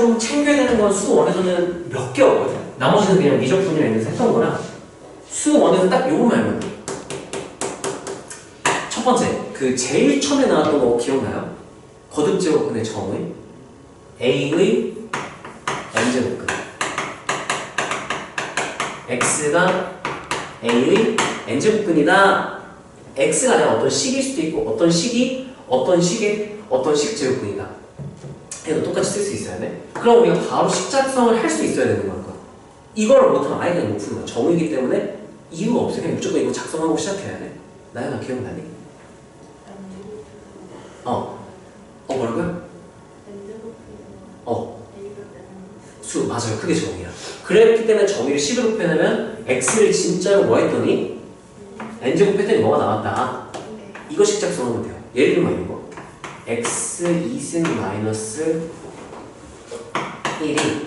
좀 챙겨야 되는 건 수1에서는 몇 개였거든. 나머지는 그냥 미적분이나 이런 데서 했던 거라 수1에서 딱 요것만 알면 돼. 첫 번째, 그 제일 처음에 나왔던 거 기억나요? 거듭제곱근의 정의 A의 n제곱근 X가 A의 n제곱근이다. X가 내가 어떤 식일 수도 있고 어떤 식이 어떤 식의 어떤 식 제곱근이다. 얘도 똑같이 쓸 수 있어야 돼. 그럼 우리가 바로 식작성을 할 수 있어야 되는 거야. 이거를 못하면 아예 그냥 못 푸는 거야. 정의이기 때문에 이유가 없어. 그냥 무조건 이거 작성하고 시작해야 돼. 나연아 기억나니? 뭐라고요? 수, 맞아요. 그게 정의야. 그랬기 때문에 정의를 10으로 표현하면 x를 진짜로 뭐 했더니 n제곱 했더니 뭐가 나왔다. 이거 식작성하면 돼요. 예를 들면 이거 x 2승 마이너스 1이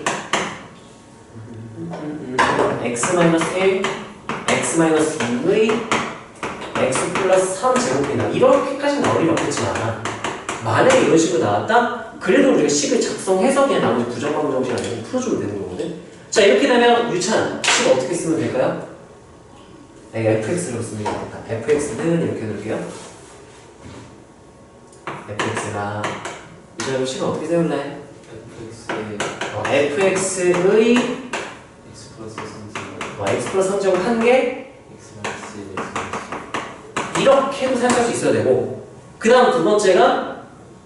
x 마이너스 1 x 마이너스 2의 x 플러스 3 제곱이나 이렇게까지 나올 일 없겠지만 만약에 이런 식으로 나왔다? 그래도 우리가 식을 작성해서 그냥 나머지 부정방 정식 아니고 풀어주면 되는 거거든. 자 이렇게 되면 유찬 식 어떻게 쓰면 될까요? 내가 fx로 쓰면 되겠다. fx는 이렇게 해놓을게요. fx가 이제로 식을 어떻게 세울래? fx의 x 플러스 3제곱 x 플러스 3제곱 한 개 x 마이너스 1 이렇게 해도 생각할 수 있어야 되고 그 다음 두 번째가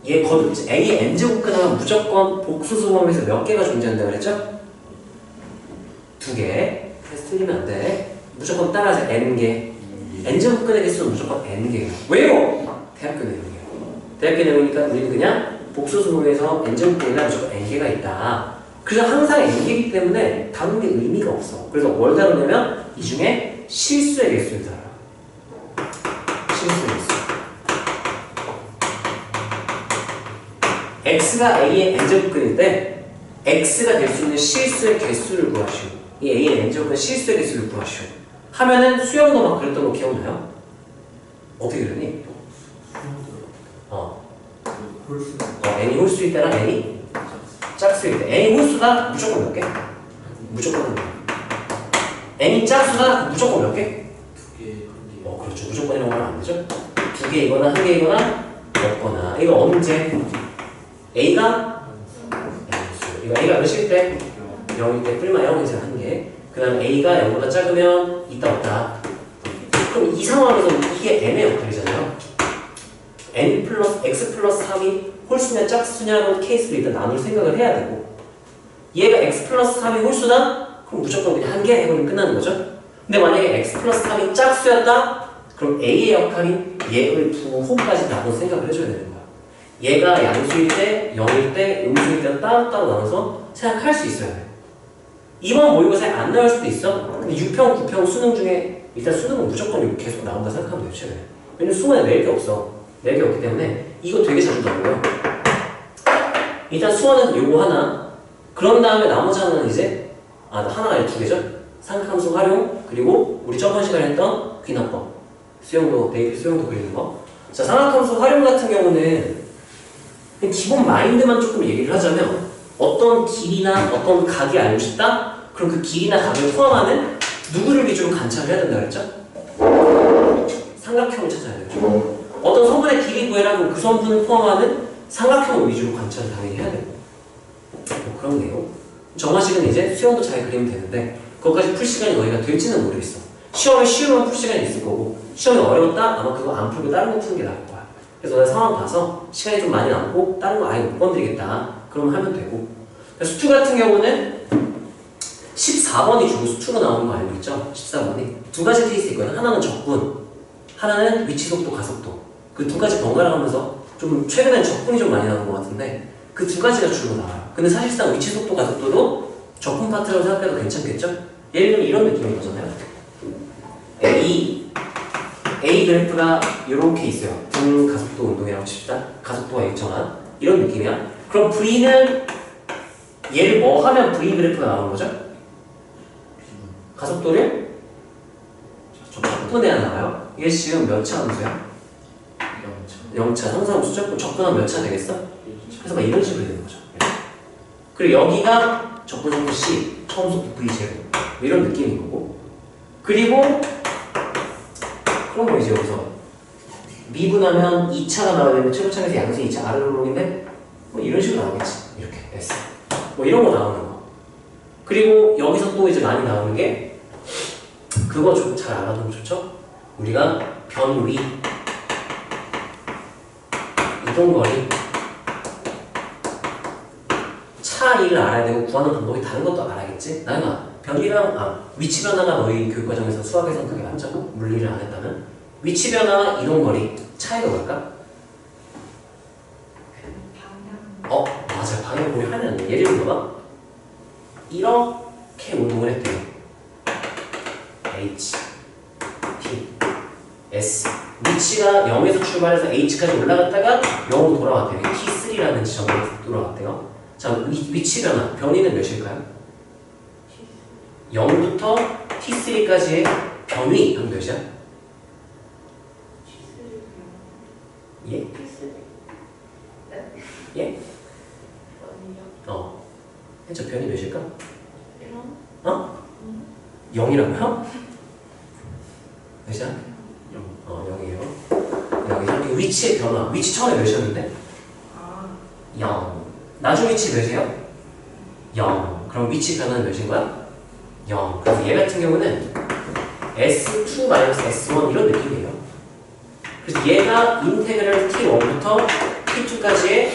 얘 거듭 A의 n제곱근하면 무조건 복수수범에서 몇 개가 존재한다고 그랬죠? 2개. 그래서 틀리면 안 돼. 무조건 따라하자. n개. n제곱근의 개수는 무조건 n개예요. 왜요? 대학교 내용이에요. 대학교 내용이니까 우리는 그냥 복수수범에서 n제곱근이나 무조건 n개가 있다. 그래서 항상 n개이기 때문에 다른 게 의미가 없어. 그래서 뭘 다루냐면 이 중에 실수의 개수를 다뤄요. 실수의 개수. x가 a의 n제곱근일 때 x가 될 수 있는 실수의 개수를 구하시오. 이 a의 n제곱근 실수의 개수를 구하시오. 하면은 수영도 막 그랬던 거 기억나요? 어떻게 그러니? n이 홀수일 때랑 n이 짝수일 때 n이 홀수다? 무조건 몇 개? 무조건 한 개. n이 짝수다? 무조건 몇 개? 2개. 그렇죠. 무조건이라고 하면 안 되죠? 2개이거나 1개이거나 없거나. 이거 언제? A가 이거 A가 몇일 때? 0일 때 뿔마 0에서 한 개. 그 다음 A가 0보다 작으면 있다 없다. 그럼 이 상황에서 이게 n의 역할이잖아요. n 플러스 x 플러스 3이 홀수냐 짝수냐는 케이스를 일단 나눌 생각을 해야 되고 얘가 x 플러스 3이 홀수다? 그럼 무조건 그냥 한 개 해버리면 끝나는 거죠. 근데 만약에 x 플러스 3이 짝수였다? 그럼 A의 역할이 얘를 부호까지 나눠 생각을 해줘야 되는 거야. 얘가 양수일 때, 0일 때, 음수일 때 따로따로 나눠서 생각할 수 있어야 돼. 이번 모의고사에 안 나올 수도 있어. 근데 6평, 9평 수능 중에 일단 수능은 무조건 계속 나온다 생각하면 돼요. 최근에. 왜냐면 수능에 낼 게 없어. 낼 게 없기 때문에 이거 되게 자주 나오고요. 일단 수원은 요거 하나. 그런 다음에 나머지 하나는 이제 하나가 아니라 2개죠. 삼각함수 활용 그리고 우리 저번 시간에 했던 귀납법. 수영도, 네이비 수영도 그리는 거. 자, 삼각함수 활용 같은 경우는 기본 마인드만 조금 얘기를 하자면 어떤 길이나 어떤 각이 알고 싶다? 그럼 그 길이나 각을 포함하는 누구를 위주로 관찰을 해야 된다 그랬죠? 삼각형을 찾아야 되죠. 어떤 성분의 길이 구해라 그럼 그 성분을 포함하는 삼각형을 위주로 관찰을 당연히 해야 되고 뭐 그런 내용. 정화식은 이제 수영도 잘 그리면 되는데 그것까지 풀 시간이 너희가 될지는 모르겠어. 시험에 쉬우면 풀 시간이 있을 거고 시험이 어려웠다? 아마 그거 안 풀고 다른 거 푸는 게 나을 거야. 그래서 너네 상황 봐서 시간이 좀 많이 남고 다른 거 아예 못 건드리겠다. 그러면 하면 되고. 수투 같은 경우는 14번이 주로 수투로 나오는 거 알고 있죠? 14번이. 두 가지 케이스 있거든. 하나는 적분, 하나는 위치 속도, 가속도. 그 두 가지 번갈아 가면서 좀 최근엔 적분이 좀 많이 나오는 것 같은데 그 두 가지가 주로 나와요. 근데 사실상 위치 속도, 가속도도 적분 파트라고 생각해도 괜찮겠죠? 예를 들면 이런 느낌인 거잖아요. A 그래프가 이렇게 있어요. 등 가속도 운동이라고 칩시다. 가속도가 일정한 이런 느낌이야. 그럼 V는 얘를 뭐 하면 V 그래프가 나오는 거죠? 가속도를 접근해야 나와요. 이게 지금 몇 차 함수야? 0차. 0차. 상상함수죠? 그럼 접근하면 몇 차 되겠어? 그래서 막 이런 식으로 되는 거죠. 그리고 여기가 적분성분 C, 처음 속도 V0 이런 느낌인 거고. 그리고 그럼 뭐 이제 여기서 미분하면 2차가 나와야 되는데 최고차에서 양수 2차 아래로록인데 뭐 이런 식으로 나오겠지. 이렇게 S 뭐 이런 거 나오는 거. 그리고 여기서 또 이제 많이 나오는 게 그거 좀 잘 알아두면 좋죠? 우리가 변위, 이동거리, 차이를 알아야 되고 구하는 방법이 다른 것도 알아야겠지? 나연아, 변이랑 위치 변화가 너희 교육과정에서 수학에서는 그게 맞죠? 물리를 안 했다면 위치 변화, 이동거리, 차이가 뭘까? 맞아. 방향 우리 하는 예를 들어봐. 이렇게 운동을 했대요. H, T, S. 위치가 0에서 출발해서 H까지 올라갔다가 0으로 돌아왔대요. T3라는 지점으로 돌아왔대요. 자, 위치 변화. 변이는 몇일까요? 0부터 T3까지의 변위 하면 몇이야? 예? 예? 해적 변이 몇일까? 0이라고요? 몇이야? 0이에요. 여기서 위치의 변화. 위치 처음에 몇이었는데? 0. 나중 위치 몇이에요? 0. 그럼 위치 변화는 몇인 거야? 0. 그래서 얘 같은 경우는 S2-S1 이런 느낌이에요. 그래서 얘가 인테그럴 T1부터 T2까지의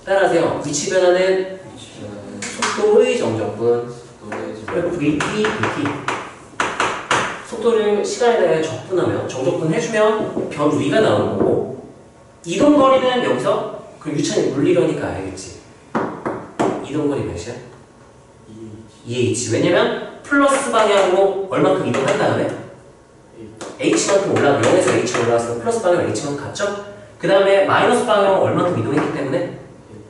따라하세요. 위치 변화는 속도의 정적분 그리고 VT, VT 속도를 시간에 대해 적분하면 정적분 해주면 변위가 나오는 거고 이동거리는 여기서 그 유찬이 물리려니까 알겠지. 이동거리 몇이야? 2H. 왜냐면 플러스 방향으로 얼마큼 이동한 다음에 H만큼 올라가 0에서 H 올라왔으면 플러스 방향 H만큼 갔죠? 그 다음에 마이너스 방향으로 얼마큼 이동했기 때문에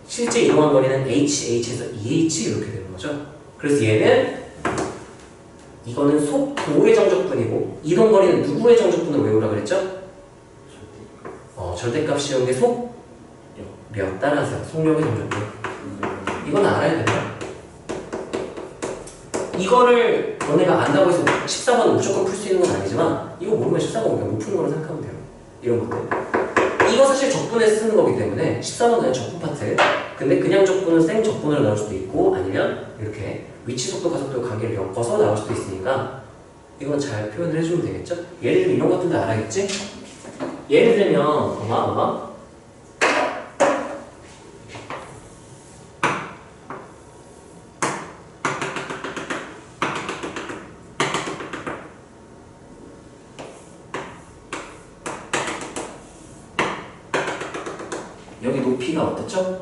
실제 이동한 거리는 H에서 2H 이렇게 되는 거죠. 그래서 얘는 이거는 속도의 정적분이고 이동거리는 누구의 정적분으로 외우라 그랬죠? 절대값 씌운 게 속력 따라서 속력의 정적분. 이건 알아야 된다. 이거를 너네가 안다고 해서 14번은 무조건 풀 수 있는 건 아니지만 이거 모르면 14번 그냥 못 푸는 거라 생각하면 돼요. 이런 것들. 이거 사실 적분에 쓰는 거기 때문에 14번은 그냥 적분 파트. 근데 그냥 적분은 생 적분으로 나올 수도 있고 아니면 이렇게 위치 속도 가속도 관계를 엮어서 나올 수도 있으니까 이건 잘 표현을 해주면 되겠죠? 예를 들면 이런 것들도 알아야겠지? 예를 들면 엄마 여기 높이가 어떻죠?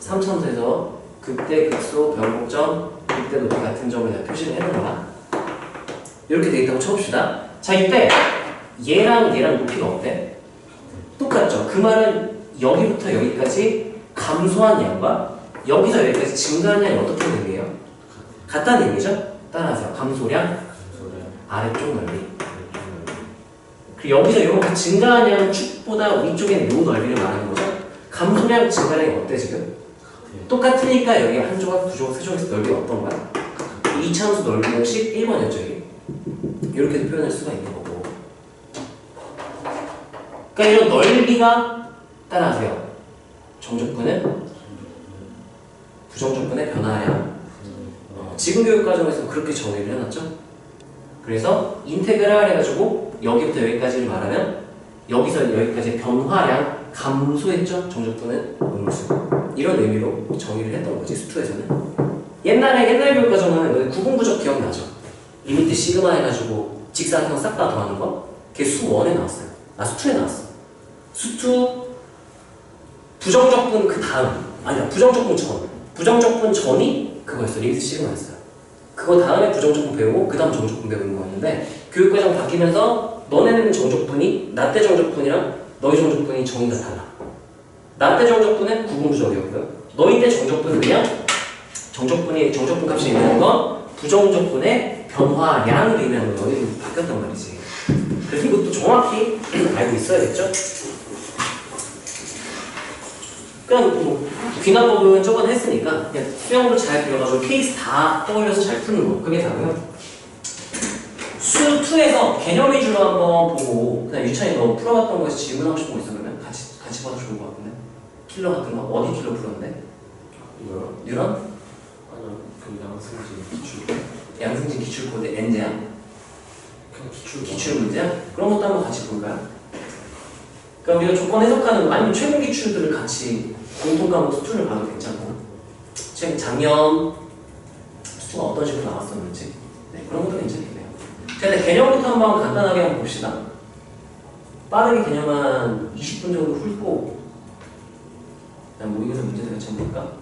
3차원에서 극대, 극소, 변곡점, 극대 높이 같은 점을 내가 표시를 해놓은 거야. 이렇게 돼 있다고 쳐봅시다. 자, 이때 얘랑 얘랑 높이가 어때? 똑같죠? 그 말은 여기부터 여기까지 감소한 양과 여기서 여기까지 증가한 양이 어떻게 되는 거예요? 같다는 얘기죠? 따라하세요. 감소량, 아래쪽 넓이. 그리고 여기서 이렇게 증가한 양은 축보다 위쪽에는 요 넓이를 말하는 거죠? 감소량, 증가량이 어때 지금? 똑같으니까 여기 한 조각, 두 조각, 세 조각에서 넓이가 어떤 거야? 2차함수 넓이 공식 1번이었죠 이게. 이렇게도 표현할 수가 있는 거고. 그러니까 이런 넓이가 따라하세요. 정적분은 부정적분의 변화량. 지금 교육과정에서 그렇게 정의를 해놨죠. 그래서 인테그랄 해가지고 여기부터 여기까지를 말하면 여기서 여기까지 변화량 감소했죠. 정적분은 음수. 이런 의미로 정의를 했던 거지 수투에서는. 옛날 교육과정은 너희 구분부적 기억나죠? 리미트 시그마 해가지고 직사각형 싹 다 더하는 거? 그게 수1에 나왔어요. 수투에 나왔어. 수투 부정적분 그 다음 아니다 부정적분 전 부정적분 전이 그거였어. 리미트 시그마였어요. 그거 다음에 부정적분 배우고 그 다음 정적분 배우는 거였는데 교육과정 바뀌면서 너네는 정적분이 나 때 정적분이랑 너희 정적분이 정의가 달라. 나 때 정적분은 구분부적이었고요. 너희 때 정적분은 그냥 정적분 값이 있는 건 부정적분의 변화량으로 의미하는 거 여기 바뀌었단 말이지. 그래서 이것도 정확히 알고 있어야겠죠? 그냥 뭐 귀납법은 저번에 했으니까 그냥 수영으로 잘 그려가지고 케이스 다 떠올려서 잘 푸는 거. 그게 다고요. 수 2에서 개념 위주로 한번 보고 그냥 유찬이 너 풀어봤던 거에서 질문하고 싶은 거 있어 그러면 같이 봐도 좋을 것 같은데. 킬러 같은 거 어디 킬러 풀었는데? 이거요? 뉴런? 아니요, 그 양승진 기출. 양승진 기출 코드 N제야? 그냥 기출 문제야? 그런 것도 한번 같이 볼까요? 그러니까 우리가 조건 해석하는 거 아니면 최근 기출들을 같이 공통 과목 수준을 봐도 괜찮고 최근 작년 수가 어떤 식으로 나왔었는지 네, 그런 것도 괜찮겠네요. 자, 근데 개념부터 한번 간단하게 한번 봅시다. 빠르게 개념 한 20분 정도 훑고 그냥 모의고사 문제들 같이 한번 볼까?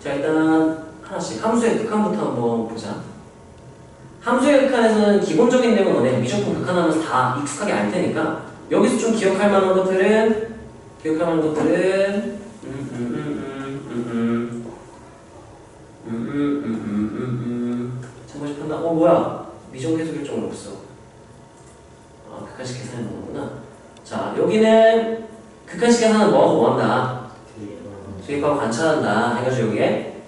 자, 일단 하나씩 함수의 극한부터 한번 보자. 함수의 극한에서는 기본적인 내용은 너네 미적분 극한하면서 다 익숙하게 알 테니까 여기서 좀 기억할 만한 것들은 참고시 판다. 뭐야? 미정계수 결정은 없어. 아, 극한식 계산해 놓는구나. 자, 여기는 극한식 계산은 뭐 한다? 대입하고 관찰한다. 해가지고 여기에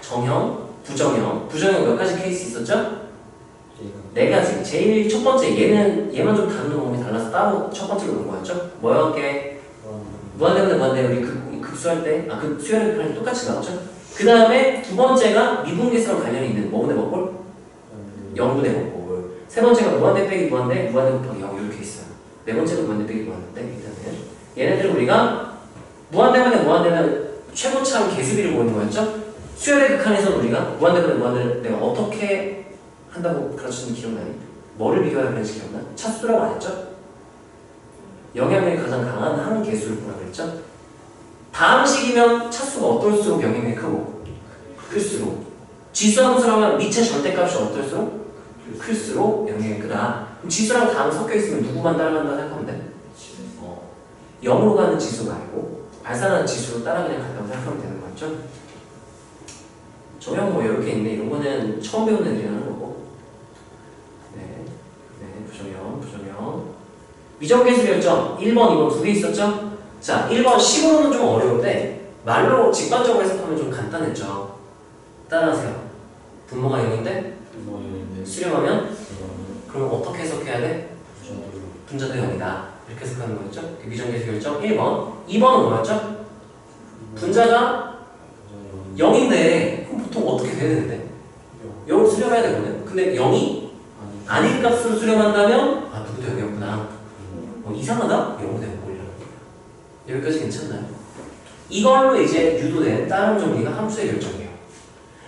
정형, 부정형 몇 가지 케이스 있었죠? 네 가지. 제일 첫 번째 얘만 좀 다루는 방법이 달라서 따로 첫 번째로 온 거였죠? 뭐였게? 무한대분의 무한대 우리 급수할 때, 수열의 극한이 똑같이 나왔죠? 그 다음에 두 번째가 미분계수랑 관련이 있는 뭐분의 뭐꼴? 0분의 뭐꼴. 세 번째가 무한대 빼기 무한대 곱하기 0 이렇게 있어요. 네 번째가 무한대 빼기 무한대 일단은 얘네들은 우리가 무한대분의 무한대는 최고참 계수비를 보는 거였죠? 수열의 극한에서는 우리가 무한대분의 무한대를 내가 어떻게 한다고 가르치는 기억나니? 뭐를 비교하라 그랬지 기억나? 차수라고 안 했죠? 영향력이 가장 강한 한 개수를 보라 그랬죠? 다음 식이면 차수가 어떨수록 영향력이 크고 클수록 지수 함수라면 미체 절대값이 어떨수록 클수록 영향력이 크다. 그럼 지수랑 다음 섞여 있으면 누구만 따라간다 생각하면 돼? 0으로 가는 지수가 아니고 발산하는 지수로 따라 그냥 간다고 생각하면 되는 거죠? 정형 뭐 이렇게 있네. 이런 거는 처음 배우는 애들이 하는 거고. 네, 부정형. 미정계수 결정 1번, 2번 두 개 있었죠? 자, 1번 식으로는 좀 어려운데 말로 직관적으로 해석하면 좀 간단했죠. 따라하세요. 분모가 0인데 수렴하면 그럼 어떻게 해석해야 돼? 분자도 0이다. 이렇게 해석하는 거였죠? 미정계수 결정 1번. 2번은 뭐였죠? 분자가 0인데 그럼 보통 어떻게 돼야 되는데? 0을 수렴해야 되거든. 근데 0이 아닌 값으로 수렴한다면 누구도 0이었구나. 이상하다? 0은 되고 여기까지 괜찮나요? 이걸로 이제 유도된 다른 정리가 함수의 결정이에요.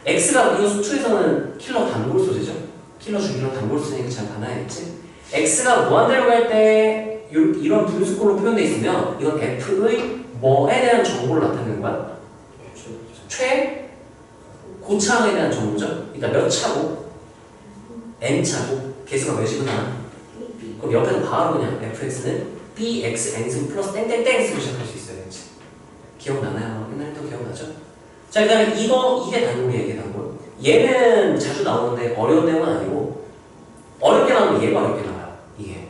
x가 이거 수투에서는 킬러 단골 소재죠? 킬러 중킬러 단골 소재니까 잘 받아야겠지? x가 무한대로 갈 때 이런 분수꼴로 표현되어 있으면 이건 f의 뭐에 대한 정보를 나타내는 거야? 고차항에 대한 정보죠? 그러니까 몇 차고 n차고 개수가 몇이구나. 그럼 옆에서 바로 그냥 fx는 bx n승 플러스 땡땡땡 쓰고 시작할 수 있어요. 그치? 기억나나요? 옛날에도 기억나죠? 자, 그 다음에 이게 단골이에요. 이게 단골. 얘는 자주 나오는데 어려운 내용은 아니고 어렵게 나오면 얘가 어렵게 나와요. 이게.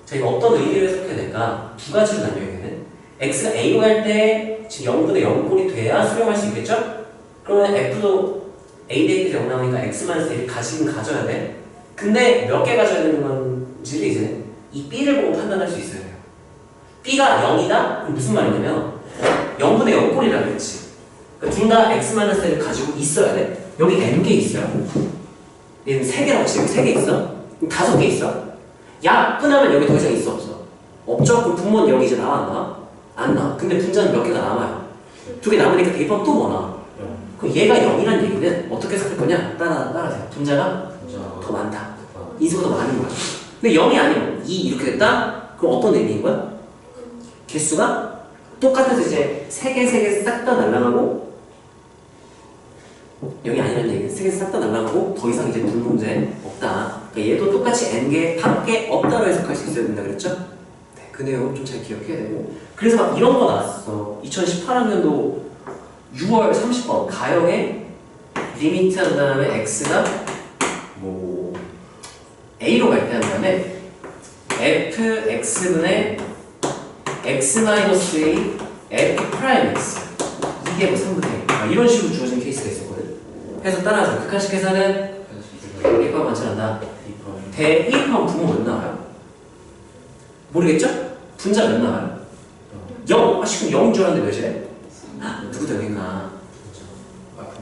자, 이거 어떤 의미를 해석해야 될까? 두 가지로 나뉘어요. 얘는 x가 a로 갈 때 지금 0분의 0꼴이 돼야 수렴할 수 있겠죠? 그러면 f도 a 대입해서 0 나오니까 x-a를 가지긴 가져야 돼. 근데 몇 개 가져야 되는 건지를 이제 이 b를 보고 판단할 수 있어야 돼요. b가 0이다? 그럼 무슨 말이냐면 0분의 0꼴이라고 했지. 그러니까 둘 다 x-a를 가지고 있어야 돼. 여기 n개 있어요. 얘는 3개라고 치면 3개 있어? 5개 있어? 야! 끝나면 여기 더 이상 있어 없어? 없죠? 그럼 분모는 여기 이제 나와 안 나와? 안 나와. 근데 분자는 몇 개가 남아요. 2개 남으니까 대입하면 또 뭐 나와? 그럼 얘가 0이란 얘기는 어떻게 생각할 거냐? 따라하세요. 분자가 더 많다. 인수가 더 많은 거야. 근데 0이 아니면 2 이렇게 됐다? 그럼 어떤 의미인 거야? 개수가 똑같아서 이제 3개 싹 다 날아가고 0이 아니라는 얘기는 3개 싹 다 날아가고 더 이상 이제 분모문제 없다. 그러니까 얘도 똑같이 n개, 밖에 없다로 해석할 수 있어야 된다 그랬죠? 네, 그 내용 좀 잘 기억해야 되고 그래서 막 이런 거 나왔어. 2018학년도 6월 30번 가형에 리미트 한 다음에 x가 뭐 A로 갈 때 한 다음에 fx분의 x-a f 프라임 x 이게 뭐 3분의 1 이런 식으로 주어진 케이스가 있었거든. 해서 따라서 극한식 계산은 대입하면 만천한다. 대입하면 부모 몇 나와요? 모르겠죠? 분자 몇 나와요? 0! 지금 0인 줄 알았는데 몇이래? 누구도 0이구나.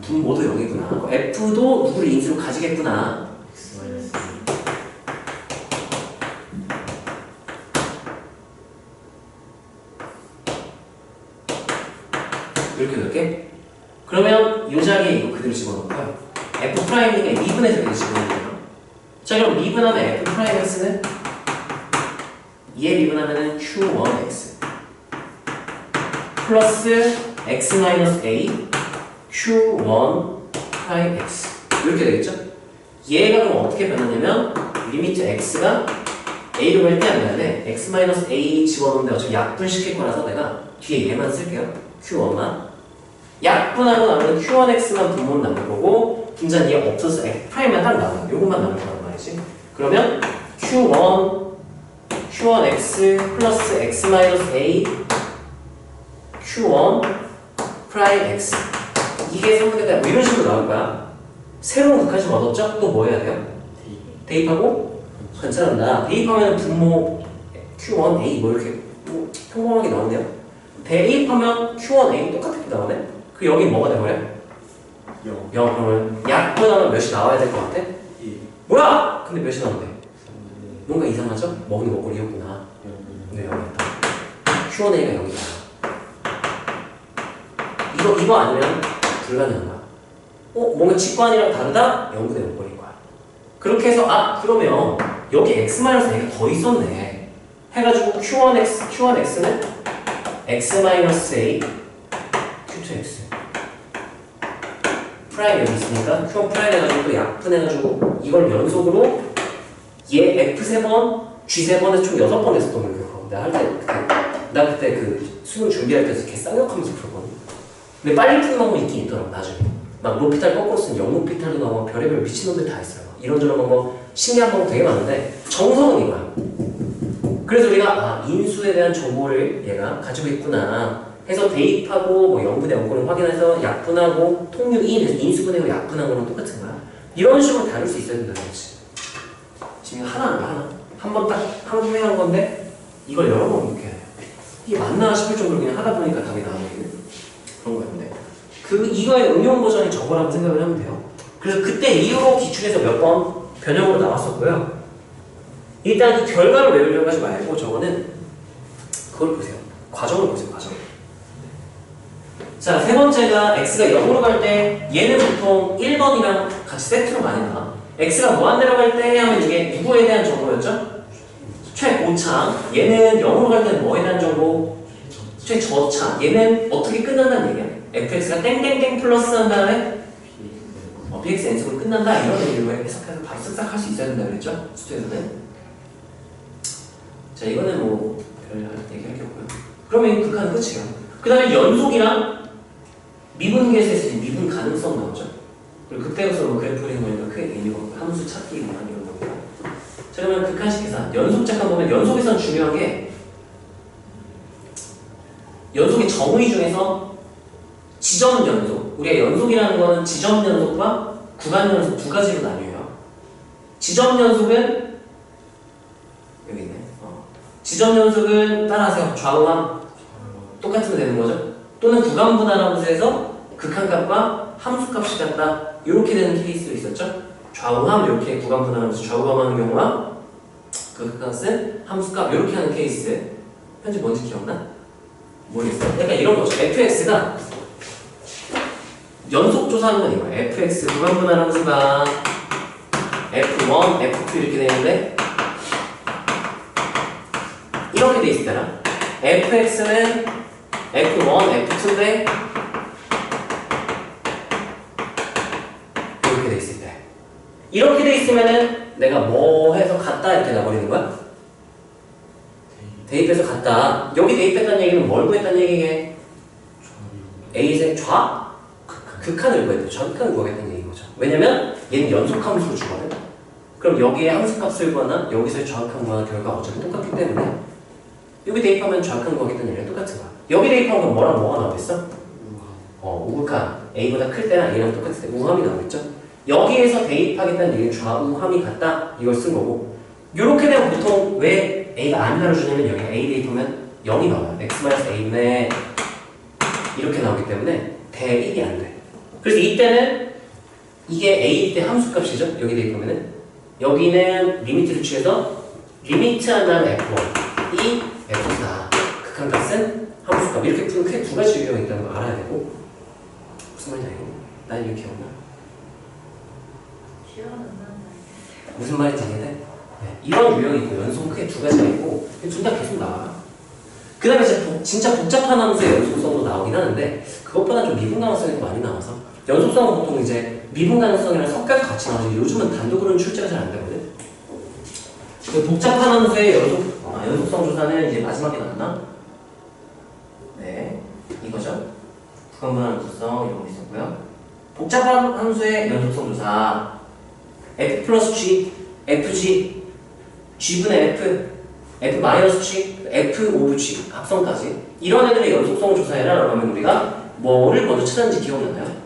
분 모두 0이구나. F도 누구를 인수로 가지겠구나. 이렇게 그러면 이 자리에 이거 그대로 집어넣고요. F 프라임이니까 미분해서 그대로 집어넣어요. 자 그럼 미분하면 F 프라임 X는 2에 미분하면은 Q1X 플러스 X-A Q1 프라임 X 이렇게 되겠죠? 얘가 그럼 어떻게 변하냐면 리미트 X가 A로 갈 때 안 되는데 X-A 집어넣는데 어차피 약분시킬 거라서 내가 뒤에 얘만 쓸게요. Q1만 약분하고 나면 Q1X만 분모는 남을 거고 분자는 얘 없어서 F'만 딱 남아요. 요것만 남을 거란 말이지. 그러면 Q1X 플러스 X-A Q1 프라임 X 이게 3분의 1 뭐 이런 식으로 나올 거야. 새로운 극한식 얻었죠? 또 뭐 해야 돼요? 대입하고 괜찮은다. 대입하면 분모 Q1A 뭐 이렇게 뭐 평범하게 나오네요. 대입하면 Q1A 똑같게 나오네. 그 여기 뭐가 돼버려? 0. 그러면 약분하면 몇이 나와야 될 것 같아? 2. 뭐야? 근데 몇이 나온대? 뭔가 이상하죠? 먹는 먹거리였구나. 근데 0이었다. Q1A가 0이다. 이거 아니면 불가능한 거야. 뭔가 직관이랑 다르다? 0분의 0번인 거야. 그렇게 해서 그러면 여기 x-a가 더 있었네. 해가지고 Q1x는 x-a Q2x 프라임 여기 있으니까 Q1 프라임 해가지고 또 약분해가지고 이걸 연속으로 얘 F 3번, G 3번에서 총 6번 했었던 걸 기억하고 나 그때 그 수능 준비할 때 이렇게 쌍욕하면서 풀었거든. 근데 빨리 푸는 방법이 있긴 있더라고 나중에. 막 로피탈 거꾸로 쓴 영로피탈도 나오고 별의별 미친놈들 다 있어요. 이런저런 방법 신기한 방법 되게 많은데 정성은 이거야. 그래서 우리가 인수에 대한 정보를 얘가 가지고 있구나 해서 대입하고 뭐 0분의 0권을 확인해서 약분하고 통유 2에서 인수분해하고 약분한 거랑 똑같은 거야. 이런 식으로 다룰 수 있어야 된다는 거지. 지금 하나 한 번 딱 한 번 해한 건데 이걸 여러 번 이렇게 해요. 이게 맞나 싶을 정도로 그냥 하다 보니까 답이 나오는 그런 거였는데 이거의 응용 버전이 저거라고 생각을 하면 돼요. 그래서 그때 이후로 기출에서 몇 번 변형으로 나왔었고요. 일단 이 결과를 외우려고 하지 말고 저거는 그걸 보세요. 과정을 보세요. 과정. 자, 세 번째가 x가 0으로 갈 때 얘는 보통 1번이랑 같이 세트로 많이 나와. x가 무한대로 갈 때 하면 이게 누구에 대한 정보였죠? 최고차. 얘는 0으로 갈 때는 뭐에 대한 정보? 최저차. 얘는 어떻게 끝난다는 얘기야? fx가 땡땡땡 플러스 한 다음에 bx n승으로 끝난다 이런 의미로 해석해서 바로 쓱싹 할 수 있어야 된다 그랬죠? 수투에서는. 자, 이거는 뭐 별 얘기할 게 없고요. 그러면 극한은 끝이에요. 그 다음에 연속이랑 미분계에서 미분 가능성 나오죠. 그리고 극대각으로 뭐 그래프 그리는 거니까 크게 의미가 없고 함수 찾기 뭐 이런 거고. 자, 그러면 극한식 계산 연속 잠깐 보면 연속에서는 중요한 게 연속의 정의 중에서 지점 연속. 우리가 연속이라는 거는 지점 연속과 구간 연속 두 가지로 나뉘어요. 지점 연속은 여기 있네. 지점 연속은 따라하세요. 좌우함 똑같으면 되는 거죠. 또는 구간 분할함수에서 극한값과 함수값이 같다. 이렇게 되는 케이스도 있었죠. 좌우함 이렇게 구간 분할함수 좌우함하는 경우와 그 극한값은 함수값 이렇게 하는 케이스. 현재 뭔지 기억나? 모르겠어요. 약간 이런 거죠. fx가 연속 조사하는 건 이거예요. fx 구간 분할함수가 f1, f2 이렇게 되는데 이렇게 돼 있을 때랑 fx는 f1, f2인데 이렇게 돼 있을 때 이렇게 돼 있으면은 내가 뭐 해서 갔다 이렇게 나버리는 거야? 대입해서 갔다. 여기 대입했다는 얘기는 뭘 구했다는 얘기게? A의 좌? 극한을 구했대. 좌극한을 구하겠다는 얘기인 거죠. 왜냐면 얘는 연속함수로 주거든. 그럼 여기에 함수값을 구하나 여기서의 좌극한 구하는 결과가 어차피 똑같기 때문에 여기 대입하면 정확한 거겠던 얘랑 똑같은 거야. 여기 대입한 건 뭐랑 뭐가 나오겠어? 우극한 A보다 클 때나 A랑 똑같을 때 우함이 나오겠죠? 여기에서 대입하겠다는 얘기는 좌우함이 같다 이걸 쓴 거고 요렇게 되면 보통 왜 A가 안 가려주냐면 여기 A 대입하면 0이 나와요. x-a분의 이렇게 나오기 때문에 대입이 안 돼. 그래서 이때는 이게 A 때 함수값이죠? 여기 대입하면은 여기는 리미트를 취해서 리미트한 다음 F1 이 F4 극한값은 함수값 이렇게 푸는 크게 두 가지 유형이 있다는 걸 알아야 되고 무슨 말인지 알겠니? 난 이거 기억나? 무슨 말인지 이해돼? 네. 이런 유형이 있고 연속 크게 두 가지가 있고 둘 다 계속 나와. 그 다음에 진짜 복잡한 함수의 연속성도 나오긴 하는데 그것보다 좀 미분 가능성이 더 많이 나와서 연속성은 보통 이제 미분 가능성이랑 섞여서 같이 나오지 요즘은 단독으로는 출제가 잘 안 되거든. 그 복잡한 함수의 연속성 조사는 이제 마지막에 나왔나? 네, 이거죠. 부가분할 연속성 이런 거 있었고요. 복잡한 함수의 연속성 조사 F 플러스 G, FG, G분의 F, F 마이너스 G, F 오브 G 합성까지 이런 애들의 연속성 조사해라 하면 우리가 뭐를 먼저 찾았는지 기억나나요?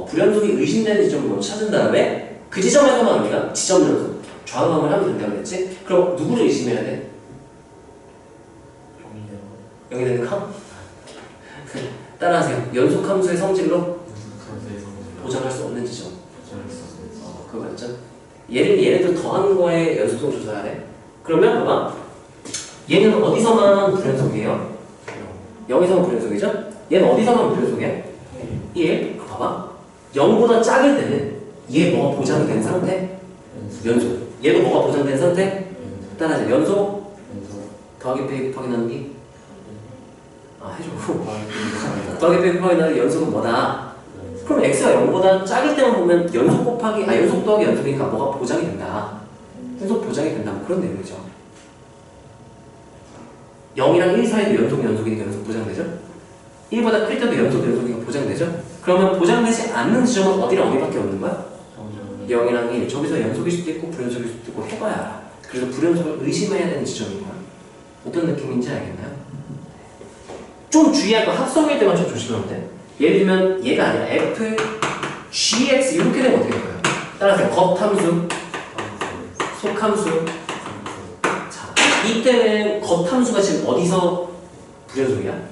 불연속이 의심되는 지점을 먼저 찾은 다음에 그 지점에서만 우리가 지점 연속 좌우함을 하면 된다고 그랬지? 그럼 누구를 의심해야 돼? 0이 되는 거? 따라하세요. 연속 함수의 성질로 보장할 수 없는 지점. 그거 맞죠? 얘를 더한 거에 연속성 조사하래. 그러면 봐봐. 얘는 어디서만 불연속이에요? 0에서만 불연속이죠? 얘는 어디서만 불연속이야? 1. 봐봐. 0보다 작을 때는 얘 뭐가 보장이 된 상태? 연속. 얘도 뭐가 보장된 상태? 따라하자. 연속? 더하기 빼기 곱하기 나누기? 해줘. 더하기 빼기 곱하기 나누기 연속은 뭐다? 그럼 x가 0보다 작을 때만 보면 연속 곱하기 연속 더하기 연속이니까 뭐가 보장이 된다. 연속 보장이 된다. 뭐 그런 내용이죠. 0이랑 1 사이도 연속이니까 연속 보장되죠? 1보다 클 때도 연속이니까 보장되죠? 그러면 보장되지 않는 지점은 어디밖에 없는 거야? 0이랑 1. 저기서 연속일 수도 있고 불연속일 수도 있고 해봐야 알아. 그래서 불연속을 의심해야 되는 지점인 거야. 어떤 느낌인지 알겠나요? 좀 주의할 거 합성일 때만 좀 조심하면 돼. 예를 들면 얘가 아니라 f, gx 이렇게 되면 어떻게 될까요? 따라서 겉함수, 속함수. 자, 이때는 겉함수가 지금 어디서 불연속이야?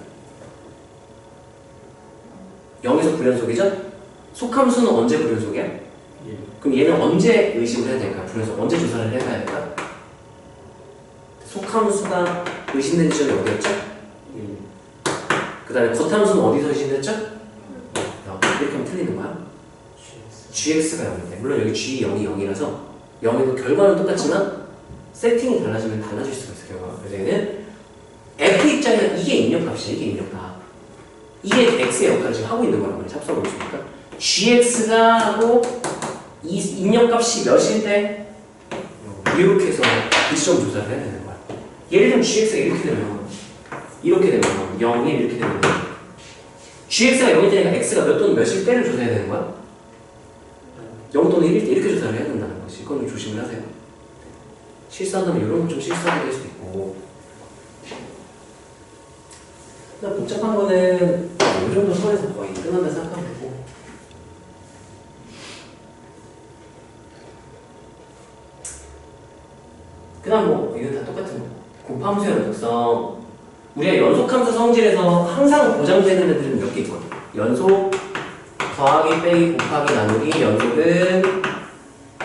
0에서 불연속이죠? 속함수는 언제 불연속이야? 그럼 얘는 언제 의심을 해야 될까? 불연속 언제 조사를 해봐야 될까? 속함수가 의심된 지점이 어디였죠? 그 다음에 겉함수는 어디서 의심됐죠? 이렇게 하면 틀리는 거야. gx가 0인데 물론 여기 g 0이 0이라서 0에도 결과는 똑같지만 세팅이 달라지면 달라질 수가 있어 결과가. 그래서 얘는 f 입장에서 이게 입력값이야. 이게 입력값. 이게 x의 역할을 지금 하고 있는 거란 말이야. 합성을 보시니까 gx가 하고 이 입력값이 몇일 때 이렇게 해서 그 지점 조사를 해야 되는 거야. 예를 들면 gx가 이렇게 되면 0이 이렇게 되면 gx가 0이 되니까 x가 몇 또는 몇일 때를 조사해야 되는 거야? 0 또는 1일 때 이렇게 조사를 해야 된다는 거지. 이건 좀 조심을 하세요. 실수한다면 이런 거 좀 실수하게 될 수도 있고. 그냥 복잡한 거는 이 정도 선에서 거의 끝난다 생각하면 되고. 그 다음 뭐 이건 다 똑같은 거. 곱함수의 연속성. 우리가 연속함수 성질에서 항상 보장되는 애들은 몇 개 있거든. 연속, 더하기, 빼기, 곱하기, 나누기. 연속은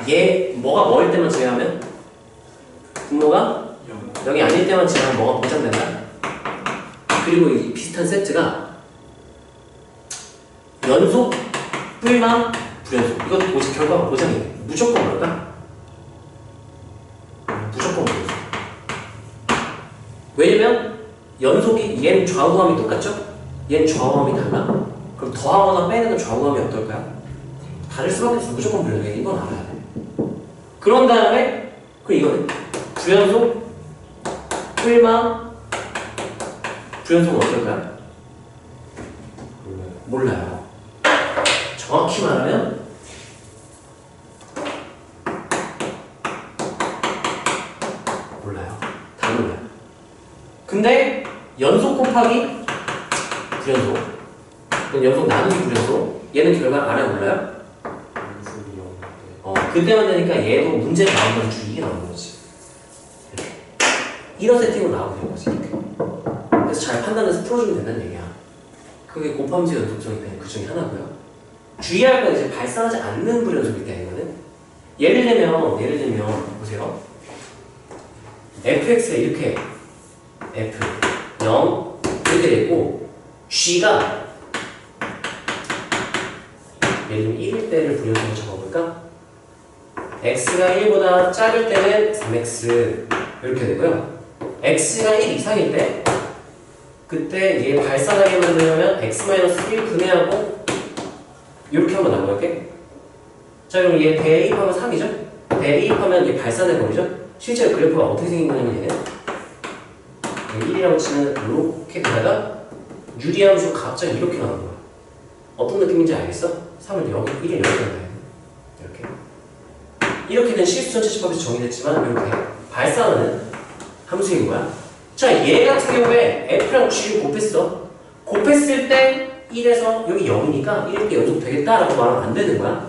얘 뭐가 뭐일 때만 제외하면 분모가 0이 아닐 때만 제외하면 뭐가 보장된다. 그리고 이 비슷한 세트가 연속, 불만, 불연속. 이것도 결과가 보장이 돼. 무조건 뭘까? 무조건 불연속. 왜냐면 연속이 얘는 좌우함이 똑같죠? 얘는 좌우함이 달라? 그럼 더하거나 빼는 좌우함이 어떨까요? 다를 수밖에 없어. 무조건 불연속이야. 이건 알아야 돼. 그런 다음에 이거는 불연속, 불만, 불연속은 어떨까요? 몰라요. 정확히 말하면 몰라요. 다 몰라요. 곱하기 불연속. 그럼 연속 나누기 불연속. 얘는 결과 알아요, 몰라요? 양승이 0. 그때만 되니까 얘도 문제가 나온 건 이게 나오는 거지. 이렇게. 이런 세팅으로 나오면 되는 거지. 이렇게. 그래서 잘 판단해서 풀어주면 된다는 얘기야. 그게 곱함수 연속성이 그냥 그 중에 하나고요. 주의할 건 이제 발산하지 않는 불연속일 때 이거는. 예를 들면 보세요. fx가 이렇게 f 0 이렇게 되고 g가 예를 들면 1일 때를 불연속으로 적어볼까? x가 1보다 작을 때는 3x 이렇게 되고요. x가 1 이상일 때 그때 얘 발산하게 만들려면 x-1 분해하고 이렇게 한번 나눠볼게. 자 그럼 얘 대입하면 3이죠? 대입하면 얘 발산해버리죠? 실제로 그래프가 어떻게 생긴 거냐면 얘는 1이라고 치면 이렇게 가다가 유리함수 갑자기 이렇게 나오는 거야. 어떤 느낌인지 알겠어? 3을 여기 1을 여기 넣어야 이렇게 된 실수 전체 집합에서 정의됐지만 이렇게 발산하는 함수인 거야. 자, 얘 같은 경우에 f랑 g를 곱했어. 곱했을 때 1에서 여기 0이니까 1일 때 연속 되겠다라고 말하면 안 되는 거야.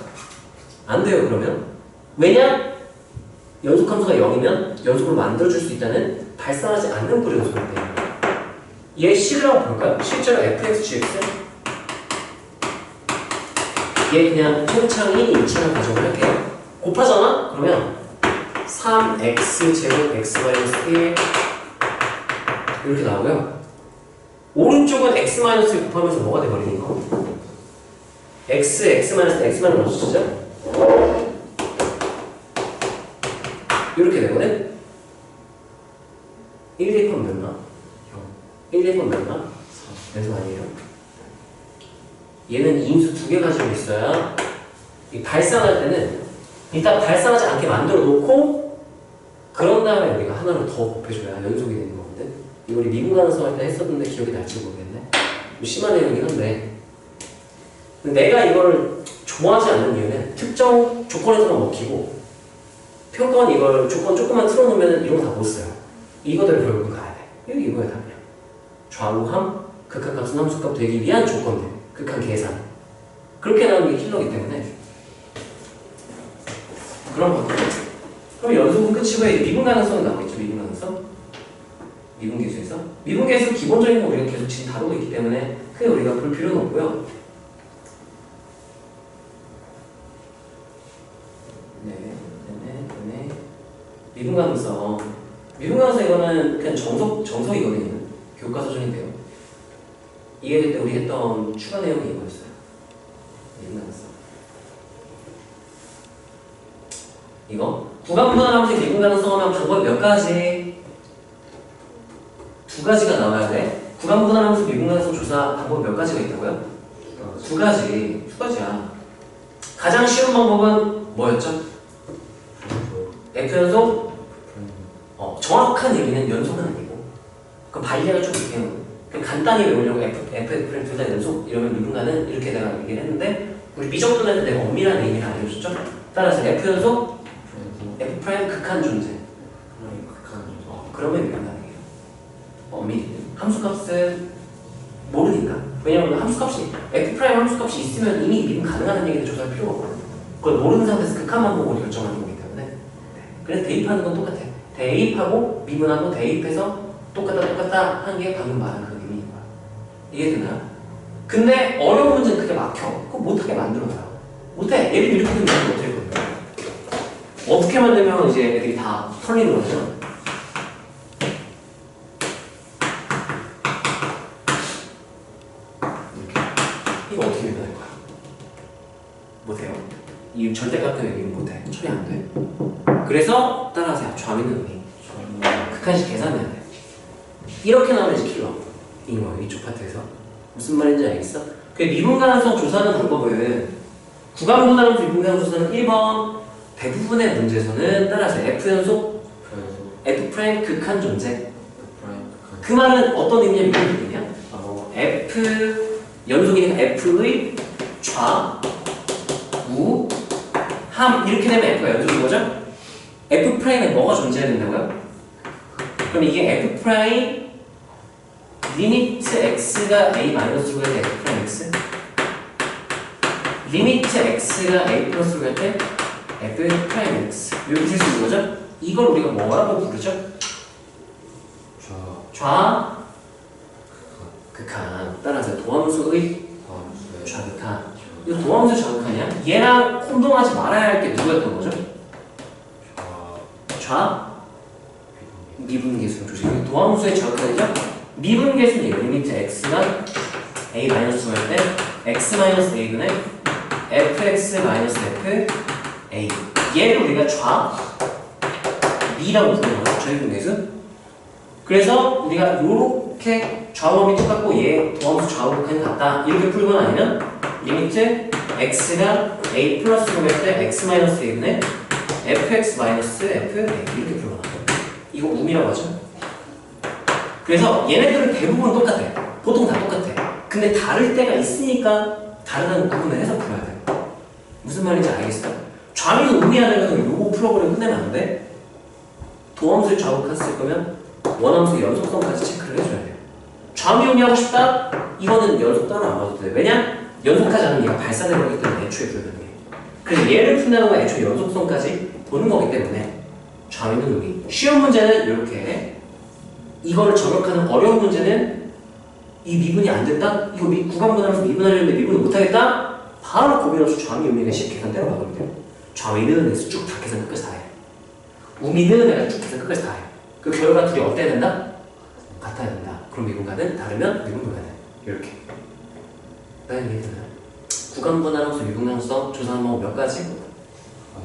안 돼요, 그러면. 왜냐? 연속함수가 0이면 연속을 만들어줄 수 있다는 발산하지 않는 불연속일 때. 얘 C라고 볼까요? 실제로 fx, gx 얘 그냥 통창 1, 2차를 가정을 할게요. 곱하잖아? 그러면 3x 제곱 x-1 이렇게 나오고요. 오른쪽은 x-1 곱하면서 뭐가 돼버리는 거? x, x-x만 넣어주시죠? 이렇게 되거든? 1 대입하면 몇 나? 1 대입하면 몇 나? 4. 연속 아니에요? 얘는 인수 2개 가지고 있어야 이 발산할 때는 일단 발산하지 않게 만들어 놓고 그런 다음에 우리가 하나를 더 곱해줘야 연속이 되는 거거든. 이거 우리 미분 가능성 할 때 했었는데 기억이 날지 모르겠네. 좀 심한 내용이긴 한데 내가 이걸 좋아하지 않는 이유는 특정 조건에서만 먹히고 평가원 이걸 조건 조금만 틀어놓으면 이런 거 다 못 써요. 이거대로 결국은 가야 돼. 이거야 답이야. 좌우함, 극한값은 함수값 되기 위한 조건들, 극한 계산. 그렇게 나오는 게 킬러기 때문에 그런 거. 그럼 연속은 끝이고 이제 미분 가능성이 나오겠죠. 미분 가능성. 미분 계수에서. 미분 계수 기본적인 거 우리가 계속 지금 다루고 있기 때문에 크게 우리가 볼 필요는 없고요. 미분 가능성. 미분 가능성 이거는 그냥 정석이거든요. 교과서적인데요. 이해될 때 우리 했던 추가 내용이 이거였어요. 미분 가능성. 이거 구간분할함수의 미분 가능성 하면 방법이 몇 가지? 2가지가 나와야 돼. 구간분할함수 미분 가능성 조사 방법이 몇 가지가 있다고요? 2가지. 2가지야. 가장 쉬운 방법은 뭐였죠? F연속? 정확한 얘기는 연속은 아니고 그 발리가 좀 있게요. 간단히 외우려고 F 둘 다 연속 이러면 미분가는 이렇게 내가 얘기를 했는데 우리 미적분할 때 내가 엄밀한 의미를 알려줬죠? 따라서 F연속 F' 극한 존재. 그러면 미분가는 얘기예요. 엄밀히 함수값은 모르니까. 왜냐면 함수값이 F' 함수값이 있으면 이미 미분 가능하다는 얘기를 조사할 필요가 없거든. 그걸 모르는 상태에서 극한만 보고 결정하는 거기 때문에. 그래서 대입하는 건 똑같아. 대입하고 미분하고 대입해서 똑같다 하는 게 방금 말한 그 의미인 거야. 이해되나요? 근데 어려운 문제는 그게 막혀. 그거 못하게 만들어놔요. 못해. 예를 이렇게 되면 어떻게 할 거예요? 어떻게 만들면 이제 애들이 다 털리는 거죠? 이렇게. 이거 어떻게 변할 거야? 못해요. 이 절대값 얘기는 못해. 처리 안 돼. 그래서 따라하세요. 좌미는 의미. 극한식 계산해야 돼. 이렇게 나오면 이제 킬러인 거예요. 이쪽 파트에서. 무슨 말인지 알겠어? 그 미분 가능성 조사하는 방법은 구간분할함수 미분 가능성 조사는 1번 대부분의 문제에서는 따라하세요. F연속 F' 극한 존재. 그 말은 어떤 의미냐 이런 의미냐? F 연속이니까 F의 좌, 우, 함 이렇게 되면 F가 연속인 거죠? F'에 뭐가 존재해야 된다고요? 그럼 이게 F' 리미트 x가 a 마이너스로 갈 때 f 프라임 x, 리미트 x가 a 플러스로 갈 때 f 프라임 x 이렇게 쓸 수 있는 거죠? 이걸 우리가 뭐라고 부르죠? 좌극한. 따라서 도함수의 좌극한. 이거 도함수 좌극한이야? 얘랑 혼동하지 말아야 할 게 누구였던 거죠? 미분계수는 조심. 도함수의 좌극한이죠? 미분계수는 이거 리미트 x가 a 마이너스로 갈 때 x 마이너스 a분의 fx 마이너스 f a. 얘를 우리가 미라고 부르는 거죠. 좌미분계수. 그래서 우리가 요렇게 좌우범위 똑같고 얘 도함수 좌우극한이 같다 이렇게 풀거나 아니면 리미트 x가 a 플러스로 갈 때 x 마이너스 a분의 fx 마이너스 f a 이렇게 풀거나 이거 우미라고 하죠. 그래서 얘네들은 대부분 똑같아요. 보통 다 똑같아. 근데 다를 때가 있으니까 다르다는 부분을 해서 풀어야 돼. 무슨 말인지 알겠어? 좌미도 우미하려면 요거 풀어버리면 끝내면 안 돼. 도함수의 좌우극한 쓸 거면 원함수 연속성까지 체크를 해줘야 돼요. 좌미우미 하고 싶다? 이거는 연속 따로 안 봐도 돼. 왜냐? 연속하지 않으면 얘가 발산해버리기 때문에 애초에 불가능해. 그래서 얘를 푼다는 건 애초에 연속성까지 보는 거기 때문에 좌미는 여기. 쉬운 문제는 이렇게 이거를 저격하는 어려운 문제는 이 미분이 안 된다? 이거 구간분하면서 미분하려는데 미분을 못하겠다? 바로 고민 없이 좌미우미가 쉽게 계산 때려 박으면 돼요. 좌미는 에서 쭉 다 계산 끝까지 다 해. 우미는 내가 쭉 계산 끝까지 다 해. 그 결과 둘이 어때야 된다? 같아야 된다. 그럼 미분가는 다르면 미분분가는 이렇게. 이해되나요? 구간분할함수 미분가능성 조사하는 방법 몇 가지?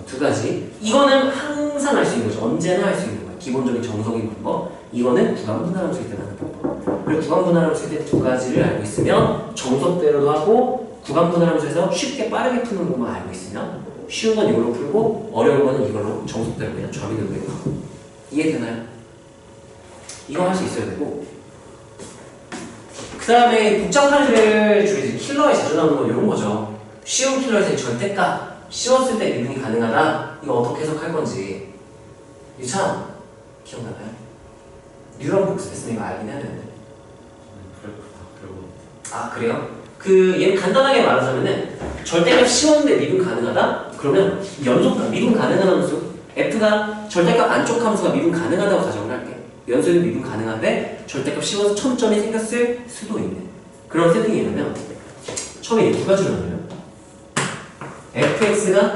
두 가지. 이거는 항상 할 수 있는 거죠. 언제나 할 수 있는 거야. 기본적인 정석인 방법. 이거는 구간분할함수일 때 하는 방법. 그리고 구간분할함수일 때 두 가지를 알고 있으면 정석대로도 하고 구간분할함수에서 쉽게 빠르게 푸는 것만 알고 있으면 쉬운 건 이걸로 풀고 어려운 거는 이걸로 정석대로 그냥 좌미는 되고. 이해되나요? 이거 할 수 있어야 되고 그 다음에 복잡한 애들 중에 킬러에 자주 나오는 건 이런 거죠. 쉬운 킬러에서 절대값 씌웠을 때 미분이 가능하다. 이거 어떻게 해석할 건지 유찬 기억나나요? 뉴런 복습했으면 이거 알긴 해야 되는데. 아 그래요? 얘는 간단하게 말하자면은 절대값 씌웠는데 미분 가능하다? 그러면 연속값 미분 가능한 함수 f가 절대값 안쪽 함수가 미분 가능하다고 가정을 할게. 연속이 미분 가능한데 절대값 씌워서 첨점이 생겼을 수도 있는 그런 세팅이라면 처음에 두 가지로 나눠요. fx가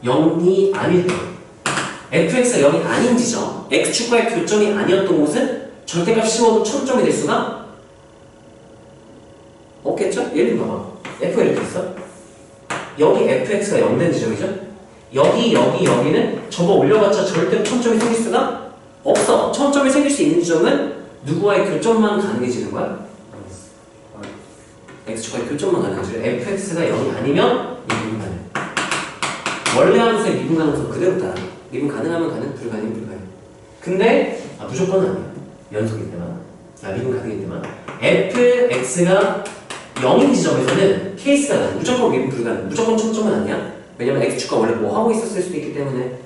0이 아닐 때 fx가 0이 아닌 지점 x축과의 교점이 아니었던 곳은 절대값 씌워도 첨점이 될 수가 없겠죠? 예를 들어 봐봐. f가 이렇게 있어. 여기 fx가 0 된 지점이죠? 여기는 접어 올려봤자 절대로 첨점이 생길 수가 없어. 첨점이 생길 수 있는 지점은 누구와의 교점만 가능해지는 거야? x축과의 교점만 가능해지죠. fx가 0이 아니면 미분 가능. 원래 함수의 미분 가능성 그대로 따라. 미분 가능하면 가능, 불가능하면 불가능. 근데 무조건은 아니야. 연속일 때만. 미분 가능일 때만. fx가 0인 지점에서는 케이스가 나. 무조건 미분 불가능. 무조건 첨점은 아니야. 왜냐면 x축과 원래 뭐 하고 있었을 수도 있기 때문에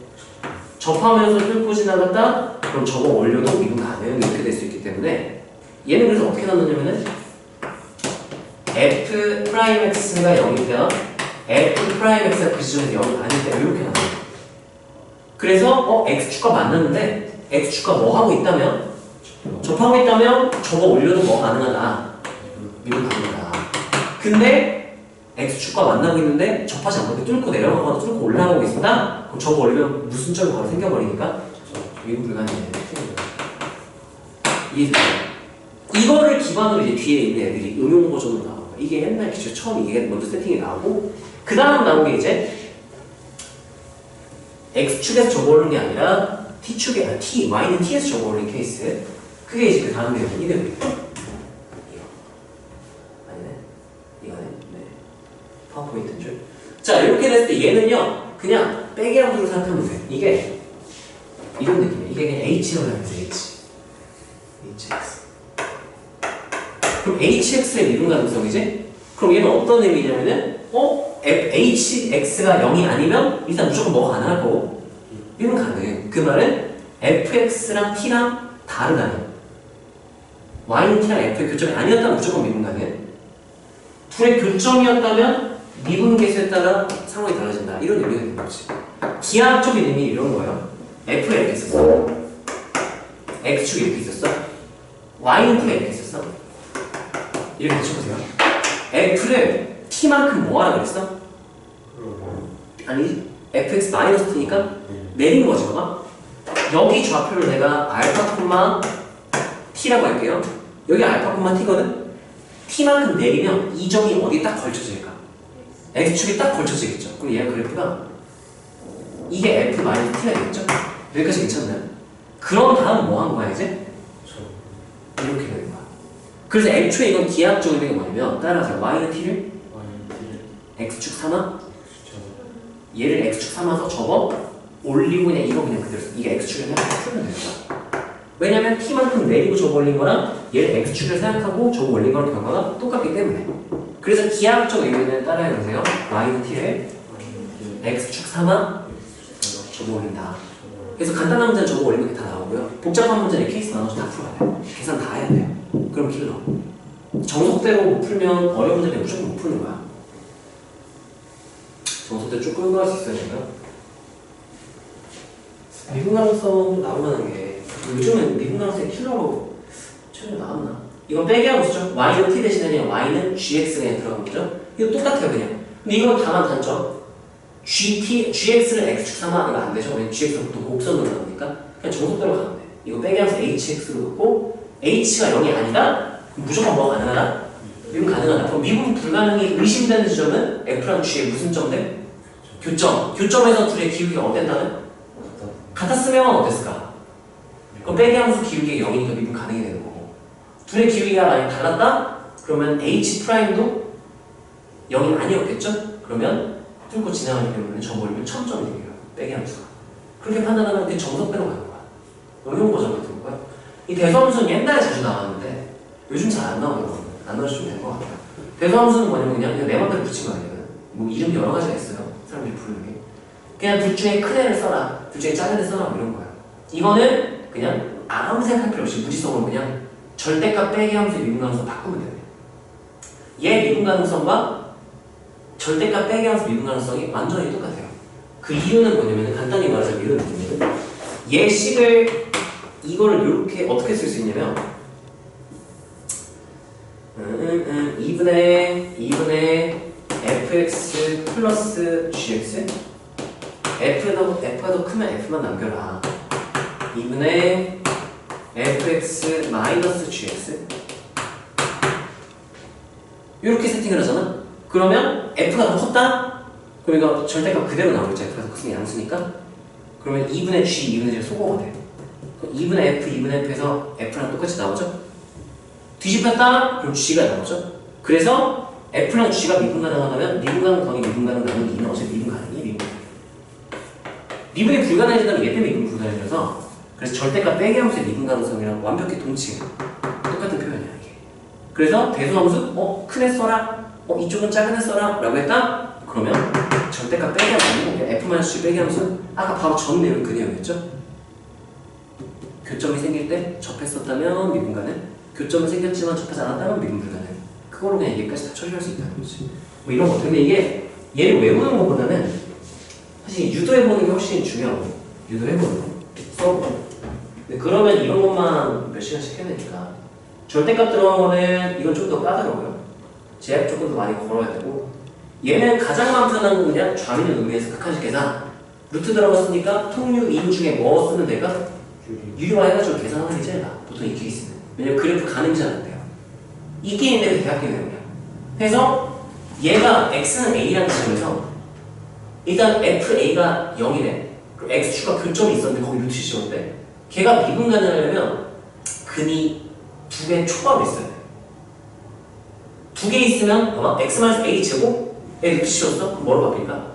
접하면서 뚫고 지나갔다? 그럼 접어 올려도 미분 가능 이렇게 될 수 있기 때문에 얘는 그래서 어떻게 나누냐면은 f 프라임 x가 0일 때와 f 프라임 x가 그 지점에서 0이 아닐 때 이렇게 나눠요. 그래서 x축과 만났는데 x축과 뭐 하고 있다면 접하고 있다면 접어 올려도 뭐 가능하다 미분 가능하다. 근데 x축과 만나고 있는데 접하지 않고 뚫고 내려가거나 뚫고 올라가고 있습니다. 그럼 접어 올리면 무슨 점이 바로 생겨버리니까 미분 불가능해요. 이해되나요? 이거를 기반으로 이제 뒤에 있는 애들이 응용 버전으로 나와요. 이게 옛날 기초 처음 이게 먼저 세팅이 나오고 그 다음 나온 게 이제 x축에서 접어 올리는 게 아니라 t축에 y는 t에서 접어 올리는 케이스. 그게 이제 그 다음 내용이 이대로 파워포인트인 줄. 자, 이렇게 됐을 때 얘는요, 그냥 빼기함수로 생각하면 돼. 이게 이런 느낌이야. 이게 그냥 h라고 하면 돼, hx. 그럼 hx의 미분 가능성이지? 그럼 얘는 어떤 의미냐면은, hx가 0이 아니면 일단 무조건 뭐가 가능할 거고, 미분 가능. 그 말은 fx랑 t랑 다르다는. y는 t랑 f의 교점이 아니었다면 무조건 미분 가능해. 둘의 교점이었다면 미분 계수에 따라 상황이 달라진다. 이런 의미가 되는 거지. 기하학적인 의미 이런 거예요. f가 이렇게 있었어. x축이 이렇게 있었어. y는 t가 이렇게 있었어. 이렇게 쳐보세요. f를 t만큼 뭐하라 그랬어? 아니 fx-t니까 내린 거지. 봐봐. 여기 좌표를 내가 알파, t라고 할게요. 여기 알파, t거든? t만큼 내리면 이 점이 어디에 딱 걸쳐질까? x축이 딱 걸쳐지겠죠. 그럼 얘가 그래프가 이게 f-t가 되겠죠? 여기까지 괜찮나요? 그런 다음 뭐 한 거야 이제? 이렇게 되는 거야. 그래서 애초에 이건 기하학적 의미가 뭐냐면 따라서 y는 t를 x축 삼아 얘를 x축 삼아서 접어 올리고 그냥 이거 그냥 그대로 써. 이게 x축을 그냥 풀면 되는 거야. 왜냐면 t만큼 내리고 접어 올린 거랑 얘를 x축을 생각하고 접어 올린 거랑 결과가 똑같기 때문에. 그래서 기하학적 의미는 따라해 보세요. y는 t를 x축 삼아 접어 올린다. 그래서 간단한 문제는 접어 올리면 이렇게 다 나오고요. 복잡한 문제는 케이스 나눠서 다 풀어야 돼요. 계산 다 해야 돼요. 그럼 킬러. 정석대로 못 풀면 어려운 문제는 무조건 못 푸는 거야. 정석대로 쭉 끌고 갈 수 있어야 되고요. 미분 가능성도 나올 만한 게 요즘은 미분 가능성이 킬러로 최근에 나왔나? 이건 빼기하고 쓰죠. y는 t 대신에 그냥 y는 gx가 그냥 들어간 거죠. 이거 똑같아요 그냥. 근데 이건 다만 단점. gx를 x축 삼아 이거 안 되죠. 왜냐면 gx는 보통 곡선으로 나오니까 그냥 정석대로 가면 돼. 이거 빼기하면서 hx로 넣고 h가 0이 아니다? 그럼 무조건 뭐 가능하다? 미분 가능하다. 그럼 미분 불가능이 의심되는 지점은 f랑 g의 무슨 점 돼? 교점. 교점에서 둘의 기울기가 어땠다는? 같았으면 어땠을까? 그럼 빼기하면서 기울기가 0이니까 미분 가능이 되는 거고 둘의 기울기가 만약 달랐다? 그러면 h'도 0이 아니었겠죠? 그러면 뚫고 지나가기 때문에 점올리면 1000점이 되게요. 빼기하면서 그렇게 판단하면 그게 정석대로 가는 거야. 응용 버전 같은 거야. 이 대소함수는 옛날에 자주 나왔는데 요즘 잘 안 나오더라고요. 안 나오시면 될 것 같아요. 대소함수는 뭐냐면 그냥 내 맘대로 붙인 거 아니에요. 뭐 이름 여러 가지가 있어요. 사람들이 부르는 게. 그냥 둘 중에 큰 애를 써라, 둘 중에 작은 애 써라 뭐 이런 거야. 이거는 그냥 아무 생각할 필요 없이 무지성으로 그냥 절대값 빼기 하면서 미분 가능성 바꾸면 돼요. 얘 미분 가능성과 절대값 빼기 하면서 미분 가능성이 완전히 똑같아요. 그 이유는 뭐냐면 간단히 말해서 이런 느낌이에요. 얘 식을 이거를 이렇게 어떻게 쓸 수 있냐면 2분의 fx 플러스 gx f가 더 크면 f만 남겨라. 2분의 fx 마이너스 gx 이렇게 세팅을 하잖아. 그러면 f가 더 컸다? 그럼 이거 절대값 그대로 나오겠죠. f가 더 컸으면 양수니까. 그러면 2분의 g, 2분의 g가 소거가 돼. 2분의 f, 2분의 f에서 f랑 똑같이 나오죠? 뒤집혔다? 그럼 g가 나오죠? 그래서 f랑 g가 미분 가능하다면 미분 가능 더하기 미분 가능 나누기 2는 어차피 미분 가능이에요. 미분 가능. 미분이 불가능해진다면 얘 때문에 미분 불가능해져서 그래서 절대값 빼기 함수의 미분 가능성이랑 완벽히 동칭 똑같은 표현이야 이게. 그래서 대소함수 큰 애 써라 이쪽은 작은 애 써라 라고 했다? 그러면 절대값 빼기 함수 아니고 f-g 빼기 함수 아까 바로 전 내용 그 내용이었죠? 교점이 생길 때 접했었다면 미분 가능, 교점은 생겼지만 접하지 않았다면 미분 불가능. 그걸로 그냥 얘까지 다 처리할 수 있다는 거지. 뭐 이런 거. 근데 이게 얘를 외우는 것보다는 사실 유도해보는 게 훨씬 중요하고 유도해보는 거 써보고. 근데 그러면 이런 것만 몇 시간씩 해야 되니까 절대값 들어간 거는 이건 좀 더 까다로워요. 제약 조금 더 많이 걸어야 되고 얘는 가장 마음 편한 건 그냥 좌미는 의미에서 극한식 계산 루트 들어갔으니까 통유 2인 중에 뭐 쓰면 될까? 유리화 해가지고 계산하는 게 제일 나아. 보통 이 케이스는. 왜냐면 그래프 가늠자 안 돼요. 있긴 있는데 대학교 내용이야. 그래서 얘가 x는 a라는 지점에서 일단 fa가 0이래. 그럼 x축과 교점이 있었는데 거기 루트 씌웠는데 걔가 미분 가능하려면 근이 두 개 초밥이 있어야 돼. 두 개 있으면 아마 x-a 제곱에 루트 씌웠어? 그럼 뭐로 바뀔까?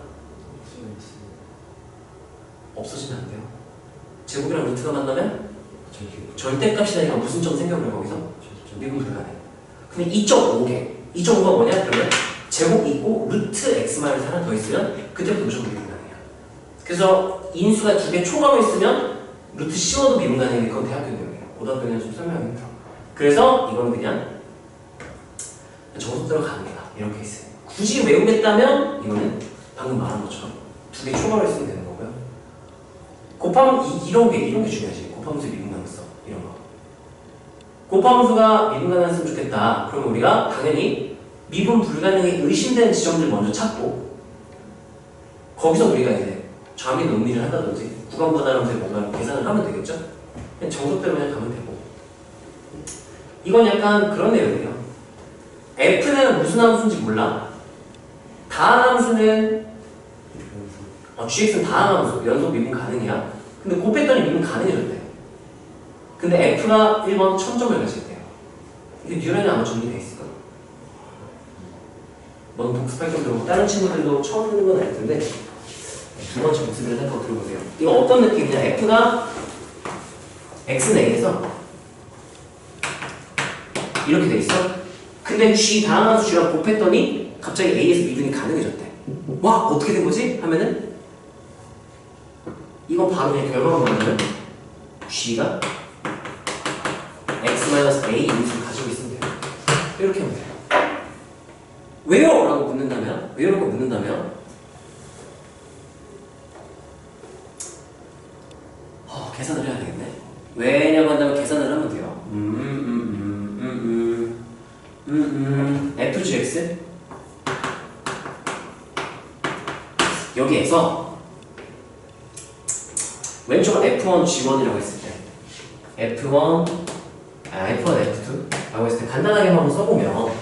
없어지면 안 돼요. 제곱이랑 루트가 만나면 절대값이라니까 무슨 점 생겨버려 거기서? 미분 불가능. 근데 2.5개 2.5가 뭐냐? 그러면 제곱 있고 루트 x마이너스 하나 더 있으면 그때부터 무조건 미분 가능이야. 그래서 인수가 두 개 초과가 있으면 루트 씌워도 미분 가능인데 그건 대학교 내용이에요. 고등학교 내용 좀 설명하기 힘들어. 그래서 이건 그냥 정석대로 가는 거다. 이런 케이스. 굳이 외우겠다면 이거는 방금 말한 것처럼 두 개 초과를 쓰면 되는 거고요. 곱하면 이런 게 중요하지. 곱하면서 미분가능성 이런 거. 곱함수가 미분 가능했으면 좋겠다. 그럼 우리가 당연히 미분 불가능이 의심되는 지점들 먼저 찾고 거기서 우리가 이제 좌미 논리를 한다든지 구간분할하면서 뭔가 계산을 하면 되겠죠? 그냥 정석대로 그냥 가면 되고 이건 약간 그런 내용이에요. F는 무슨 함수인지 몰라. 다항함수는 GX는 다항함수 연속 미분 가능이야. 근데 곱했더니 미분 가능해졌대. 근데 F가 1번 1000점을 가질때요. 이게 뉴런이 아마 정리돼 있을 거야. 넌 복습할 좀 들어보고 다른 친구들도 처음 듣는 건 알 텐데 두 번째 복습을 해서 들어보세요. 이거 어떤 느낌이냐? F가 X는 A에서 이렇게 돼 있어. 근데 G 다항함수 G랑 곱했더니 갑자기 A에서 미분이 가능해졌대. 와 어떻게 된 거지? 하면은 이건 바로 그냥 결과만 보면 G가 x-a 인수를 가지고 있으면 돼요. 이렇게 하면 돼요. 왜요? 라고 묻는다면 왜요? 라고 묻는다면 계산을 해야 되겠네. 왜냐고 한다면 계산을 하면 돼요. fgx 여기에서 왼쪽 f1 g1이라고 했을 때 f1 F1, F2 라고 했을 때 간단하게 한번 써보면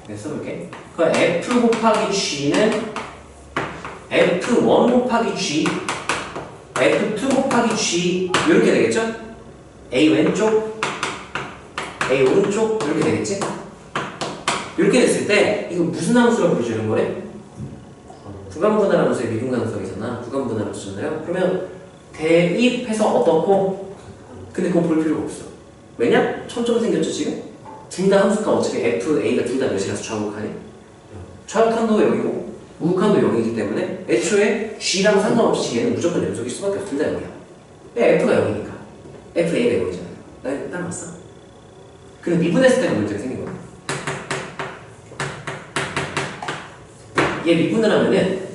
네, 써볼게. 그 F 곱하기 G는 F1 곱하기 G F2 곱하기 G 이렇게 되겠죠? A 왼쪽 A 오른쪽 이렇게 되겠지? 이렇게 됐을 때 이거 무슨 함수라고 부르죠? 이런 거래? 구간분할 함수의 미분 가능성이잖아. 구간분할 함수잖아요. 그러면 대입해서 어떻고? 근데 그건 볼 필요가 없어. 왜냐? 천점이 생겼죠 지금? 둘 다 함수가 어차피 f, a가 둘 다 몇이라서 좌우극하니? 좌우극한도 0이고 우극한도 0이기 때문에 애초에 g랑 상관없이 얘는 무조건 연속일 수밖에 없습니다. 0이야. 왜 f가 0이니까 f, a가 0이잖아요. 나 맞어? 근데 미분했을 때가 문제가 생긴 거야. 얘 미분을 하면은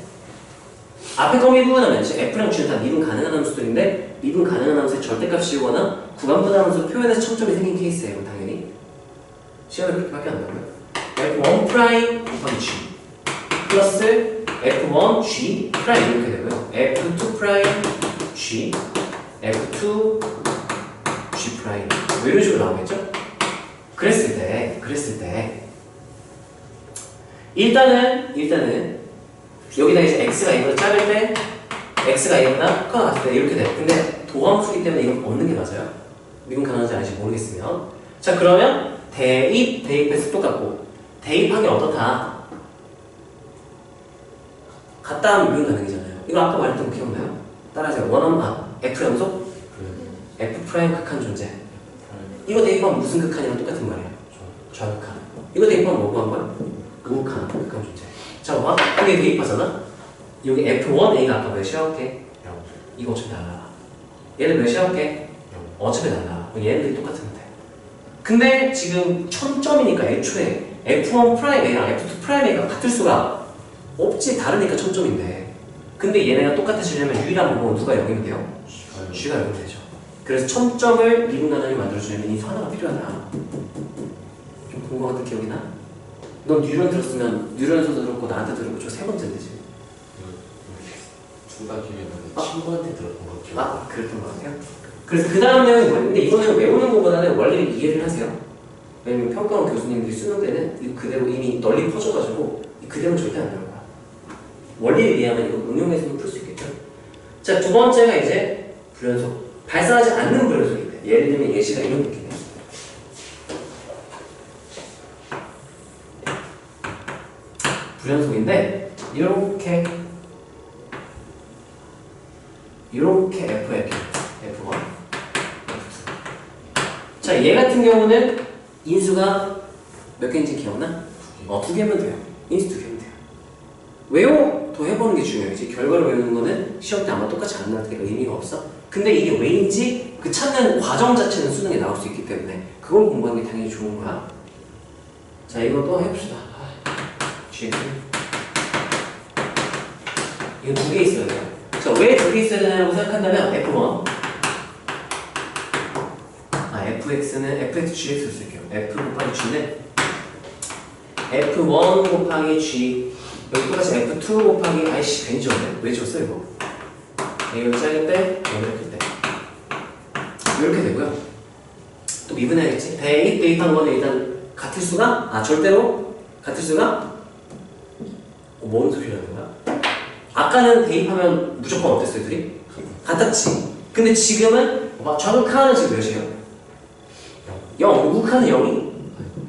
앞에 거 미분하면 f랑 g는 다 미분 가능한 함수들인데 미분 가능한 함수의 절대값이거나 구간분할 함수 표현해서 청점이 생긴 케이스예요. 당연히 시간을 그렇게밖에 안 나고요. f1 프라임 곱하기 g 플러스 f1 g 프라임 이렇게 되고요. f2 프라임 g f2 g 프라임 뭐 이런 식으로 나오겠죠? 그랬을 때 일단은 여기다 이제 x가 이거를 자를 때 x가 이거보다 커가 같을 때 이렇게 돼. 근데 도함수기 때문에 이건 없는 게 맞아요. 미분 가능한지 아닌지 모르겠으면. 자 그러면 대입해서 똑같고 대입하기 어떻다? 같다 하면 미분 가능이잖아요. 이거 아까 말했던 거 기억나요? 따라하세요. f 연속 f 프라임 극한 존재. 이거 대입하면 무슨 극한이랑 똑같은 말이에요. 좌극한. 이거 대입하면 뭐고 한 거야? 우극한 극한 존재. 자, 봐. 이게 대입하잖아? 여기 F1A가 아까 몇이야? 할게? 이거 어차피 날라가. 얘는 몇이야? 할게? 어차피 날라가. 얘네들이 똑같으면 돼. 근데 지금 1000점이니까 애초에 F1 프라임 A랑 F2 프라임 A가 같을 수가 없지. 다르니까 1000점인데. 근데 얘네가 똑같아지려면 유일한 부분은 누가 0이면 돼요? G가 0이면 되죠. 그래서 1000점을 미분 가능하게 만들어주려면 이 하나가 필요하다. 좀 본 것 같은 기억이 나? 넌 뉴런 들었으면 뉴런에서 들었고 나한테 들었고 저 세 번째인데 지금 두 가지는 친구한테 들었던 것 같아요. 아 그랬던 것 같아요. 그래서 그 다음 내용이 뭐예요? 근데 이거는 외우는 것보다는 원리를 이해를 하세요. 왜냐면 평가원 교수님들이 쓰는 데는 이거 그대로 이미 널리 퍼져가지고 그대로 절대 안 나올 거야. 원리를 이해하면 이거 응용해서도 풀 수 있겠죠. 자 두 번째가 이제 불연속 발생하지 않는 불연속인데 예를 들면 예시가 이런 느낌이에요. 불연속인데 이렇게 F에 F1, F2. 자, 얘 같은 경우는 인수가 몇 개인지 기억나? 두 개면 돼요. 인수 2개면 돼요. 왜요? 더 해보는 게 중요하지. 결과를 외우는 거는 시험 때 아마 똑같이 안 나올 테니까 의미가 없어. 근데 이게 왜인지 그 찾는 과정 자체는 수능에 나올 수 있기 때문에 그걸 공부하는 게 당연히 좋은 거야. 자, 이거 또 해봅시다. GX. 이거 두 개 있어야 돼요. 자, 왜 두 개 있어야 되냐고 생각한다면 F1. fx는 fx gx를 쓸게요. f 곱하기 g는 f1 곱하기 g 여기 똑같이 f2 곱하기 아이씨 괜히 지웠네. 왜 지웠어 이거? 이걸 짜일 때 여기를 클 때 이렇게 되고요. 또 미분해야겠지. 대입한 거는 일단 같을 수가 절대로 같을 수가 뭔 소리라는 거야? 아까는 대입하면 무조건 어땠어요 둘이? 같았지. 근데 지금은 좌우 칸은 지금 몇이에요? 0, 우칸은 0이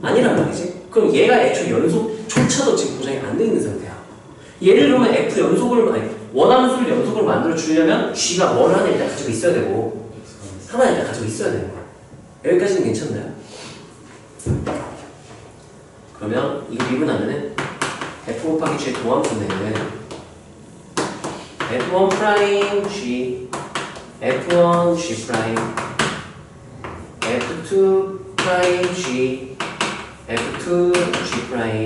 아니란 말이지. 그럼 얘가 애초에 연속조차도 지금 보장이 안 돼 있는 상태야. 예를 들면 F 연속을 원하는 수를 연속으로 만들어 주려면 G가 뭘 하나 일단 가지고 있어야 되고 하나 일단 가지고 있어야 되는 거야. 여기까지는 괜찮나요? 그러면 이거 미분하면은 F 곱하기 G의 도함수는 F1 프라임 G F1 G 프라임 F2 프라임 G F2 G 프라임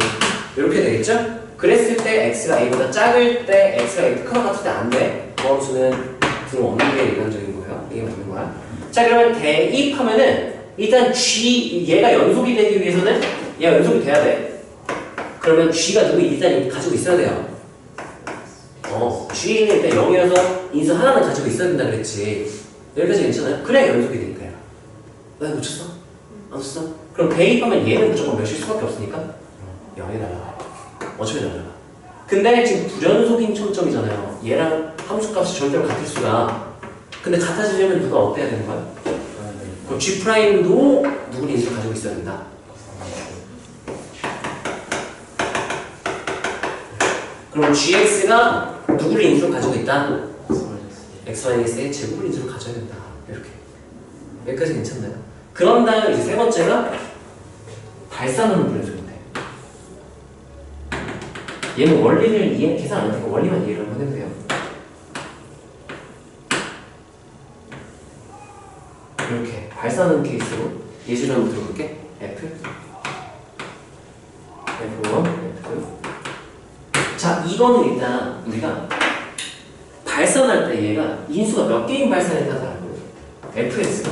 이렇게 되겠죠? 그랬을 때 X가 A보다 작을 때 X가 A 크다 같을 때 안 돼. 도함수는 없는 게 일반적인 거예요. 이게 맞는 거야. 자, 그러면 대입하면은 일단 G 얘가 연속이 되기 위해서는 얘가 연속이 돼야 돼. 그러면 G가 누구 일단 가지고 있어야 돼요. G는 일단 0이어서 인수 하나는 가지고 있어야 된다 그랬지. 여기까지 괜찮아요? 그래야 연속이 되니까요. 왜 놓쳤어? 안 놓쳤어? 그럼 대입하면 얘는 무조건 몇일 수밖에 없으니까 0이 날라가요. 어차피 날라가. 근데 지금 불연속인 초점이잖아요. 얘랑 함수값이 절대로 같을 수가. 근데 같아지려면 누가 어때야 되는 거야? 그럼 G'도 누구를 인수를 가지고 있어야 된다. 그럼 GX가 누구를 인수를 가지고 있다? X-의 제곱을 인수를 가져야 된다. 이렇게. 여기까지 괜찮나요? 그런 다음에 이제 세 번째가 발산하는 불연속인데 얘는 원리를 계산 안 하니까 원리만 이해를 한번 해보세요. 이렇게 발산하는 케이스로 예시를 한번 들어볼게. F F1 F 자, 이거는 일단 우리가 발산할 때 얘가 인수가 몇 개인 발산했다 다르고 fs가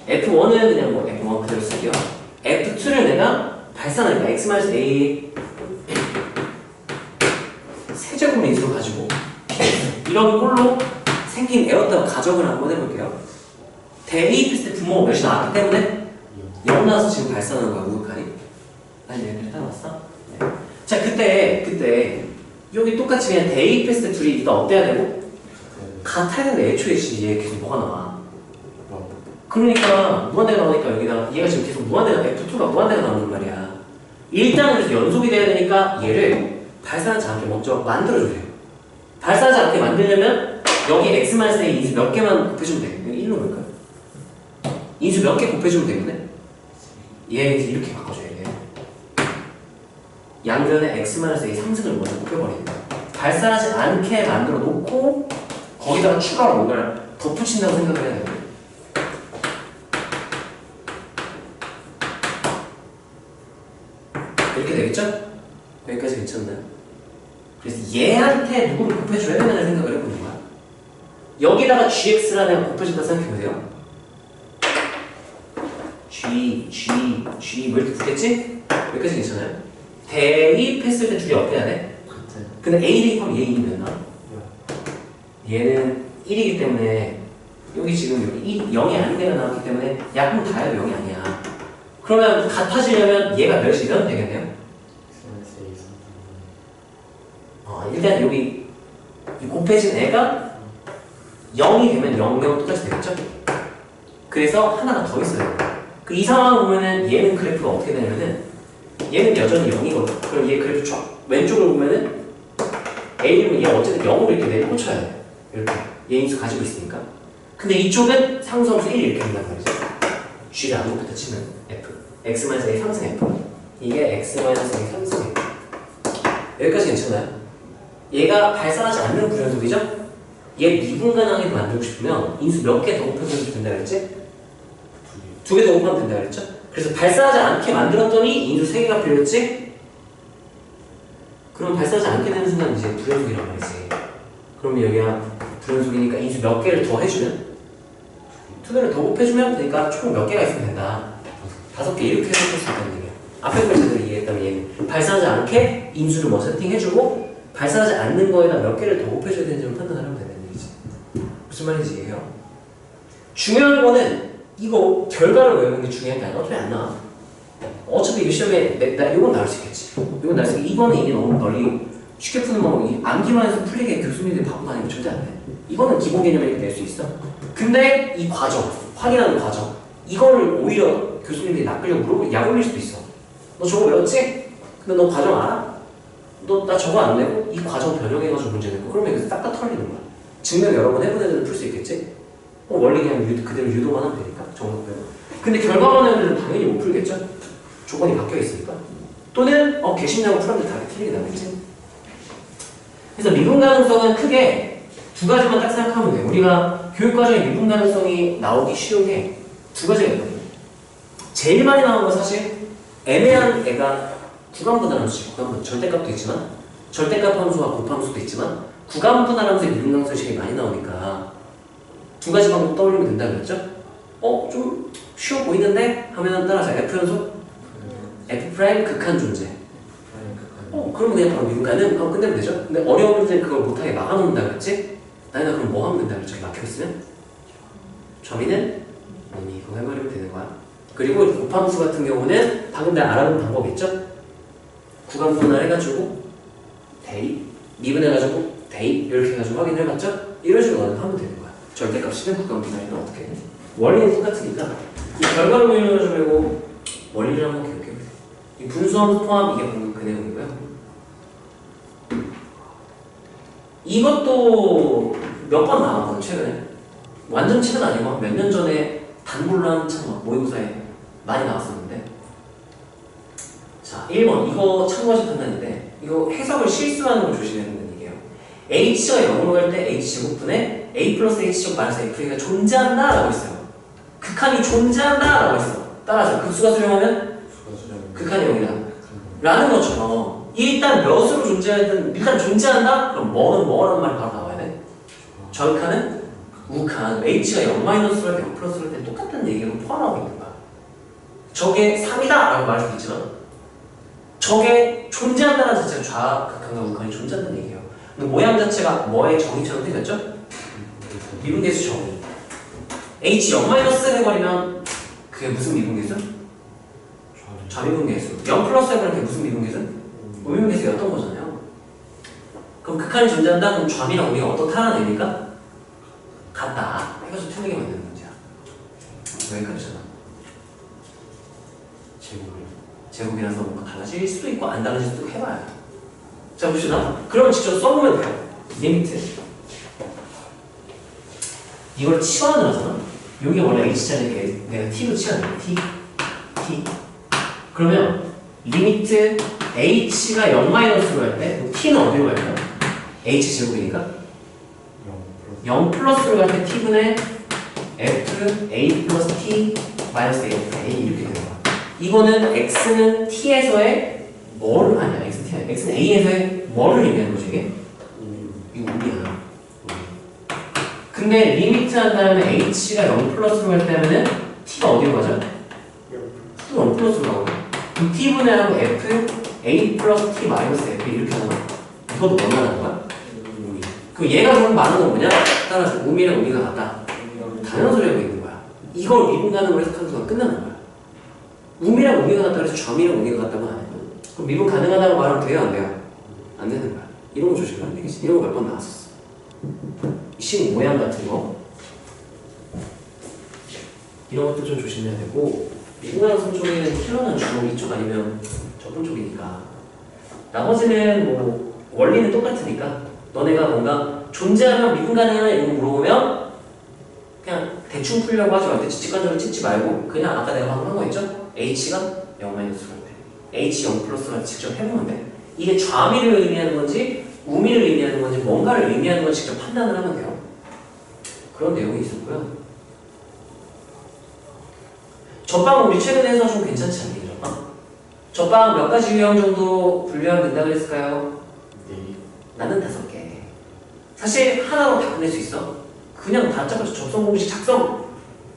f1은 그냥 뭐 f1 그대로 쓸게요. f2를 내가 발산하니까 x-a 세제곱 인수를 가지고 이런 꼴로 생긴 에어탑 가정을 한번 해볼게요. 대입했을 때 분모가 몇이 나왔기 때문에 0 나와서 지금 발산하는 거야. 우극하니 아니 얘를 따라왔어? 네. 자, 그때 여기 똑같이 그냥 대입했을 때 둘이 일단 어때야 되고? 같아야 되는데 애초에 얘 계속 뭐가 나와? 그러니까 무한대가 나오니까 여기다 얘가 지금 계속 무한대가 F2가 무한대가 나오는 말이야. 일단 그래서 연속이 돼야 되니까 얘를 발산하지 않게 먼저 만들어줘요. 발산하지 않게 만들려면 여기 x-a 인수 몇 개만 곱해주면 돼. 여기 1로 넣을까요? 인수 몇 개 곱해주면 되겠네? 얘 이렇게 바꿔줘야 돼. 양변에 x-a 상승을 먼저 곱해버리는 거야. 발산하지 않게 만들어 놓고 거기다가 추가로 뭔가를 덧붙인다고 생각을 해야 돼. 이렇게 되겠죠? 여기까지 괜찮나요? 그래서 얘한테 누구를 곱해줘야 되나를 생각을 해보는 거야. 여기다가 gx라는 곱해준다 생각해보세요. G 뭐 이렇게 붙겠지? 여기까지 괜찮아요? 대입했을 때 둘이 어때야 돼? 근데 A 대입하면 얘 이름이 몇 나와? 얘는 1이기 때문에 여기 지금 여기 0이 아닌 데가 나왔기 때문에 약분 다 해도 0이 아니야. 그러면 같아지려면 얘가 몇이면 되겠네요? 일단 여기 곱해진 애가 0이 되면 0, 0 똑같이 되겠죠? 그래서 하나가 더 있어요. 그 이 상황을 보면은 얘는 그래프가 어떻게 되냐면은 얘는 여전히 0이거든. 그럼 얘 그래프 쫙 왼쪽으로 보면은 A는 얘 어쨌든 0으로 이렇게 내꽂혀야 돼. 이렇게 얘 인수 가지고 있으니까. 근데 이쪽은 상수함수 1 이렇게 된단 말이죠. G를 아무것부터 치면 F X-A 상승 F 이게 X-A 상승 F 여기까지 괜찮아요? 얘가 발산하지 않는 불연속이죠? 얘 미분가능하게 만들고 싶으면 인수 몇 개 더 곱해서 된다 그랬지? 2개 더 곱하면 된다 그랬죠? 그래서 발산하지 않게 만들었더니 인수 3개가 필요했지? 그럼 발산하지 않게 되는 순간 이제 불연속이란 말이지. 그러면 여기가 불연속이니까 인수 몇 개를 더 해주면 2개를 더 곱해주면 되니까 총 몇 개가 있으면 된다. 5개 이렇게 해석할 수 있다는 얘기야. 앞에 걸 제대로 이해했다면 얘는 발산하지 않게 인수를 뭐 세팅해주고 발산하지 않는 거에다 몇 개를 더 곱해줘야 되는지 판단하면 된다는 얘기지. 무슨 말인지 이해해요? 중요한 거는 이거 결과를 외우는 게 중요한 게 아니라 어차피 안 나와. 어차피 이거 시험에 이건 나올 수 있겠지. 이건 나올 수 있겠지. 이거는 이게 너무 널리 쉽게 푸는 방법이 암기만 해서 풀리게 교수님들이 바꾸 다니면 절대 안 돼. 이거는 기본 개념이니까 낼 수 있어. 근데 이 과정, 확인하는 과정 이거를 오히려 교수님들이 낚으려고 물어보고 약 올릴 수도 있어. 너 저거 외웠지? 근데 너 과정 알아? 너 나 저거 안 내고 이 과정 변형해가지고 문제 내고 그러면 이거 싹 다 털리는 거야. 증명 여러 번 해본 애들은 풀 수 있겠지? 원리 그냥 그대로 유도만 하면 되니까 정도 빼고. 근데 결과만 해보면 당연히 못 풀겠죠? 조건이 바뀌어 있으니까. 또는 개심량을 풀었는데 답이 틀리게 나오겠지? 그래서 미분 가능성은 크게 2가지만 딱 생각하면 돼. 우리가 교육과정에 미분 가능성이 나오기 쉬운 게 2가지가 있거든요. 제일 많이 나오는 건 사실 애매한 애가 구간분할함수, 절대값도 있지만 절대값 함수와 곱함수도 있지만 구간분할함수의 미분 가능성이 제일 많이 나오니까 2가지 방법 떠올리면 된다고 그랬죠? 좀 쉬워 보이는데? 하면 따라서 F연속? F' 극한 존재. 그러면 그냥 바로 미분 가능? 끝내면 되죠? 근데 어려운 문제는 그걸 못하게 막아놓는다 그랬지? 나이나 그럼 뭐 하면 된다 그랬죠? 막혀있으면? 점이는 이미 그거 해버리면 되는 거야. 그리고 곱함수 같은 경우는 방금 내가 알아본 방법 있죠? 구간 분할해가지고 대입, 미분해가지고 대입 이렇게 해가지고 확인해봤죠? 이런 식으로 하면 되는 거야. 절대값이든 구간 분할이든 어떻게 해. 원리는 똑같으니까 이 결과를 보여주지 말고 원리를 한번 기억해보세요. 이 분수함수 포함 이게 방금 그 내용이고요. 이것도 몇 번 나왔거든 최근에. 완전 최근 아니고 몇 년 전에 단골로 한참 모의고사에 많이 나왔었는데. 자, 1번 이거 참고하실 판단인데 이거 해석을 실수하는 걸 조심해야 된다는 얘기예요. h가 0으로 갈 때 h제곱분에 a 플러스 h제곱 마이너스 f가 존재한다 라고 있어요. 극한이 존재한다 라고 있어. 따라서 극수가 수렴하면 극한이 0이다 라는 것처럼 일단 몇으로 존재하든 일단 존재한다? 그럼 뭐라는 말이 바로 나와야 돼. 절칸은 우칸, h가 0-로 할 때 0 플러스로 할 때 똑같은 얘기로 포함하고 있는 거야. 저게 3이다 라고 말할 수도 있지만 저게 존재한다는 자체가 좌극한과 우칸이 존재한다는 얘기예요. 근데 모양 자체가 뭐의 정의처럼 생겼죠? 미분계수 정의. h 0- 해버리면 그게 무슨 미분계수? 좌미분계수. 0 플러스 해버리면 그게 무슨 미분계수? 우미분계수였던 거잖아요. 그럼 극한이 존재한다? 그럼 좌미랑 우미가 어떻다는 얘기니까? 같다. 해가지고 틀리게 만드는 문제야. 여기까지잖아. 제곱이라서 뭔가 달라질 수도 있고 안 달라질 수도 있고 해봐요. 자 봅시다. 그러면 직접 써보면 돼요. 리미트. 이걸 치환을 하잖아. 여기 원래 h자리에 내가 t로 치환해. t. 그러면 리미트 h가 0-로 할 때 t는 어디로 갈까요? h제곱이니까 0 플러스로 갈 때 t분의 f a 플러스 t 마이너스 a 이렇게 되는 거야. 이거는 x는 t에서의 뭐를 아니야. x는 a에서의 뭐를 의미하는 거지 이게? 이거 우리야. 근데 리미트 한 다음에 h가 0 플러스로 갈 때 하면은 t가 어디로 가죠? 또 0 플러스로 가고 그럼 t분의 하고 f a 플러스 t 마이너스 f 이렇게 하는 거야. 이것도 뭐 말하는 거야? 우미. 그럼 얘가 좀 많은 건 뭐냐? 따라서 우미랑 우미가 같다. 당연한 소리 하고 있는 거야. 이걸 미분 가능으로 해석하는 순간 끝나는 거야. 우미랑 우미가 같다 그래서 좌미랑 우미가 같다고 안 해. 그럼 미분 가능하다고 말하면 돼요? 안 돼요? 안 되는 거야. 이런 거 조심하면 되겠지. 이런 거 몇 번 나왔었어. 식 모양 같은 거 이런 것도 좀 조심해야 되고 미분 가능성 쪽에는 킬러는 주로 이쪽 아니면 저번 쪽이니까 나머지는 뭐 원리는 똑같으니까 너네가 뭔가 존재하면 미분 가능하나 이런 거 물어보면 그냥 대충 풀려고 하지 말고 직관적으로 찍지 말고 그냥 아까 내가 방금 한 거 있죠? h가 0-로 할 때 h 0 플러스로 직접 해보면 돼. 이게 좌미를 의미하는 건지 우미를 의미하는 건지 뭔가를 의미하는 건지 직접 판단을 하면 돼요. 그런 내용이 있었고요. 접방 우리 최근에 해서 좀 괜찮지 않니? 접방 몇 가지 유형 정도 분류하면 된다 그랬을까요? 네. 나는 5개. 사실 하나로 다 끝낼 수 있어. 그냥 다 짜고서 접속 공식 작성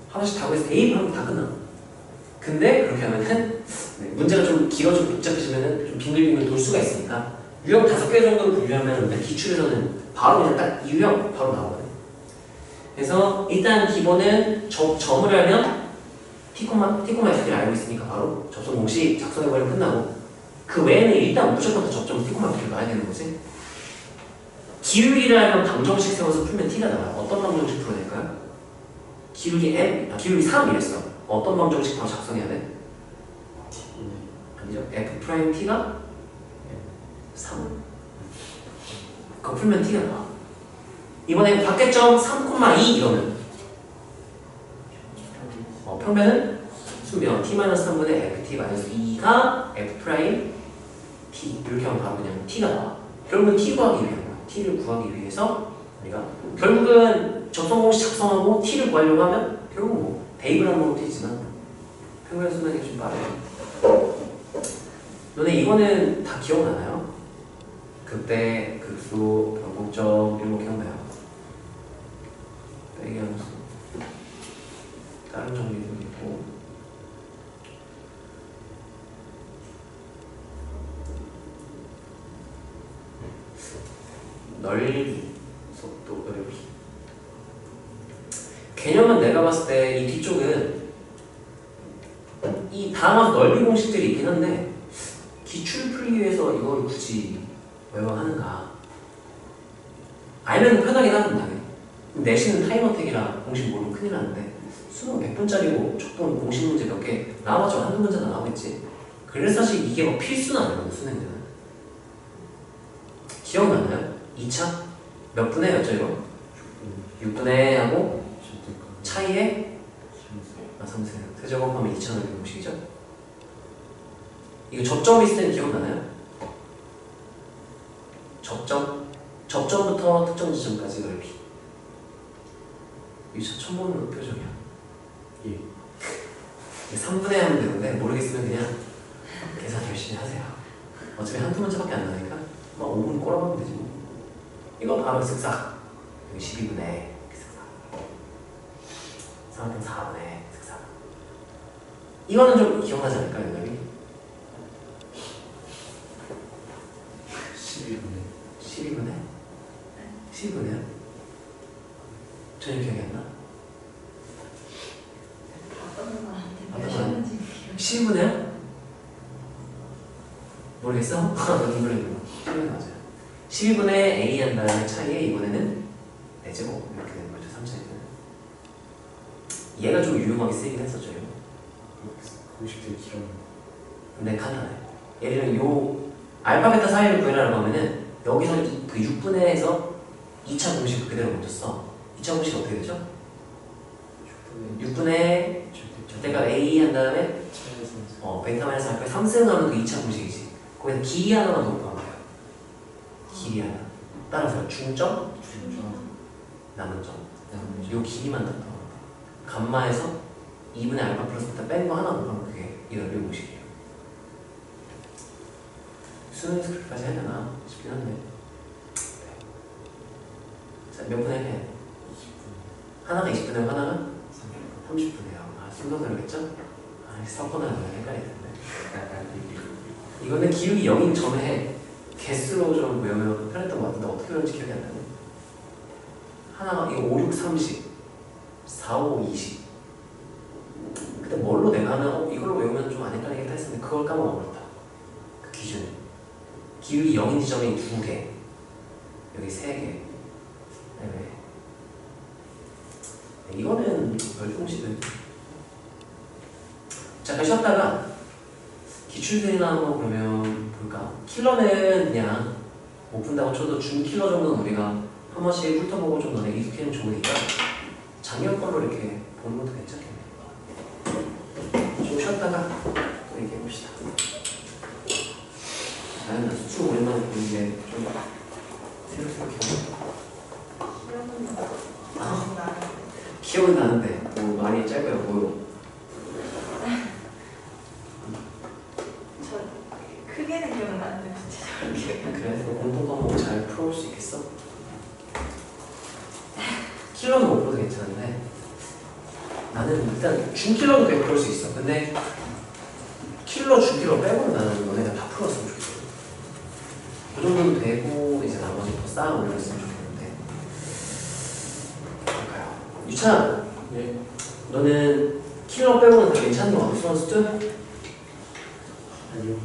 하나씩 다 해서 대입하면 다 끝나. 근데 그렇게 하면은 문제가 좀 길어 좀 복잡해지면은 좀 빙글빙글 돌 수가 있으니까 유형 5개 정도로 분류하면 일단 기출에서는 바로 그냥 딱 유형 바로 나오거든. 그래서 일단 기본은 점을 알면 T코마 F를 알고 있으니까 바로 접속 공식 작성해버리면 끝나고 그 외에는 일단 무조건 다 접점 T코마 F를 놔야 되는 거지. 기울기를 알면 방정식 세워서 풀면 T가 나와요. 어떤 방정식 풀어야 될까요? 기울기 기울기 3 이랬어. 어떤 방정식 바로 작성해야 돼? 아니죠. F'T가 3. 그거 풀면 T가 나와. 이번에 밖에점 3,2 이러면 평면은 수면 T-3분의 FT-2가 F'T 이렇게 하면 바로 그냥 T가 나와. 결국은 T 구하기 위한 거야. T를 구하기 위해서 우리가 결국은 접속공식 작성하고 T를 구하려고 하면 결국 뭐 대입을 하는 것도 있지만 평면 수면이 좀 빠르네. 너네 이거는 다 기억나나요? 극대, 극수, 변곡점 이런 거 기억나요? 배경수 다른 정리도 있고 넓이, 속도, 넓이 개념은 내가 봤을 때 이 뒤쪽은 이 다음에 넓이 공식들이 있긴 한데 기출 풀기 위해서 이걸 굳이 외워하는가 알면 편하긴 하거든 당연히. 내신은 타임어택이라 공식 모르면 큰일 나는데 수능 100분짜리고 적분 공식 문제 몇 개 나와봤자 한두 문제나 나오겠지. 그래서 사실 이게 뭐 필수는 아니거든 수능에는. 기억나나요? 2차? 몇 분의 였죠 이거? 6분의 하고 차이에 3세 세제곱하면 2차 넓이 공식이죠? 이거 접점이 있을 때는 기억나나요? 접점부터 특정 지점까지 넓이. 이거 처음 보는 표정이야. 예. 3분의 하면 되는데 모르겠으면 그냥 계산 열심히 하세요. 어차피 한두 문제밖에 안 나니까 막 5분 꼬라보면 되지 뭐. 이거 바로 쓱싹. 여기 12분의 쓱싹. 3분 4분의 쓱싹. 이거는 좀 기억나지 않을까요, 여러분이? 12분의? 12분에요? 전혀 기억이 안 나? 어떤 거 12분에요? 모르겠어? 이번에 12분에 맞아요. 12분의 A 한 다음에 차이에 이번에는 4제곱 이렇게 되는 거죠. 3차이는. 얘가 좀 유용하게 쓰이긴 했었죠. 공식들이 길어. 근데 간단해. 예를 들면 요 알파 베타 사이를 구해라고 하면은 여기서 그 6분의에서 2차 공식 그대로 먼저 써. 2차 공식 어떻게 되죠? 6분의 절대값 A 한 다음에 베타 마이너스 알파 3승 하면 그 2차 공식이지. 거기서 길이 하나만 더 구하면 돼요. 길이 하나. 따라서 중점, 남은 점. 요 길이만 더 구하면 돼. 감마에서 2분의 알파 플러스 베타 뺀 거 하나 곱하면 그게 이 넓이 공식이에요. 수능에서 그렇게까지 해야 되나 싶긴 한데. 자, 몇 분에 해? 20분. 하나가 20분이고 하나가 30분이에요. 아, 순서대로겠죠? 아, 섞어놔야 헷갈리는데. 이거는 기울기 0인 점에 개수로 좀 외우면 편했던 것 같은데 어떻게 외우는지 기억이 안 나네. 하나가 이거 5, 6, 30, 4, 5, 20. 그때 뭘로 내가 하면 이걸로 외우면 좀 안 헷갈리겠다 했었는데 그걸 까먹어버렸다. 그 기준. 기울기 0인 지점이 2개, 여기 3개. 네. 이거는 별 공식은. 잠깐 쉬었다가 기출들이나 한번 그러면 볼까? 킬러는 그냥 못 푼다고 쳐도 준 킬러 정도는 우리가 한 번씩 훑어보고 좀 너네 익숙해지면 좋으니까 작년 걸로 이렇게 보는 것도 괜찮겠네. 좀 쉬었다가 또 얘기해봅시다. 나는 수능 오랜만에 보는 게 좀 새록새록 기억나. 기억은 나는데 뭐 많이 짧아요 보여. 저 크게는 기억은 나는데 구체적으로 기억이 그래? 너 공통 과목 잘 풀어올 수 있겠어? 킬러는 못 풀어도 괜찮은데 나는 일단 준킬러도 100% 풀 수 있어. 근데 킬러 준킬러 빼고는 나는 너네가 다 풀었으면 좋겠어. 그 정도는 되고 이제 나머지 더 쌓아 올렸으면 좋겠는데. 볼까요? 유찬, 예. 너는 킬러 빼고는 다 괜찮은 거 같아? 수원 아니요.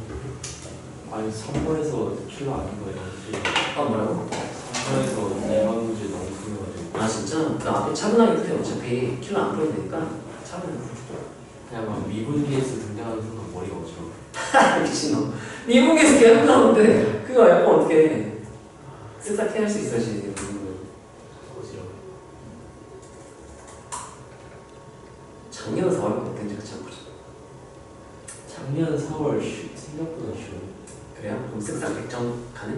아니 3번에서 킬러 아닌 거예요. 아 뭐라고? 3번에서 이번 문제 너무 풀려가지고 아 진짜? 그 앞에 차분하게 푸세요. 어차피 킬러 안 풀어도 되니까 차분하게 푸세요. 그냥 막 미분계에서 등장하는 순간 머리가 어지러워. 미친놈. 미국에서 계속 나오는데 그거 약간 어떻게 쓱싹 해할 수 있어야지. 어지러워. 작년 4월부터 어땠는지 같이 한번 보자. 작년 4월 생각보다 쉬워. 그래요? 그럼 쓱싹 100점 가능?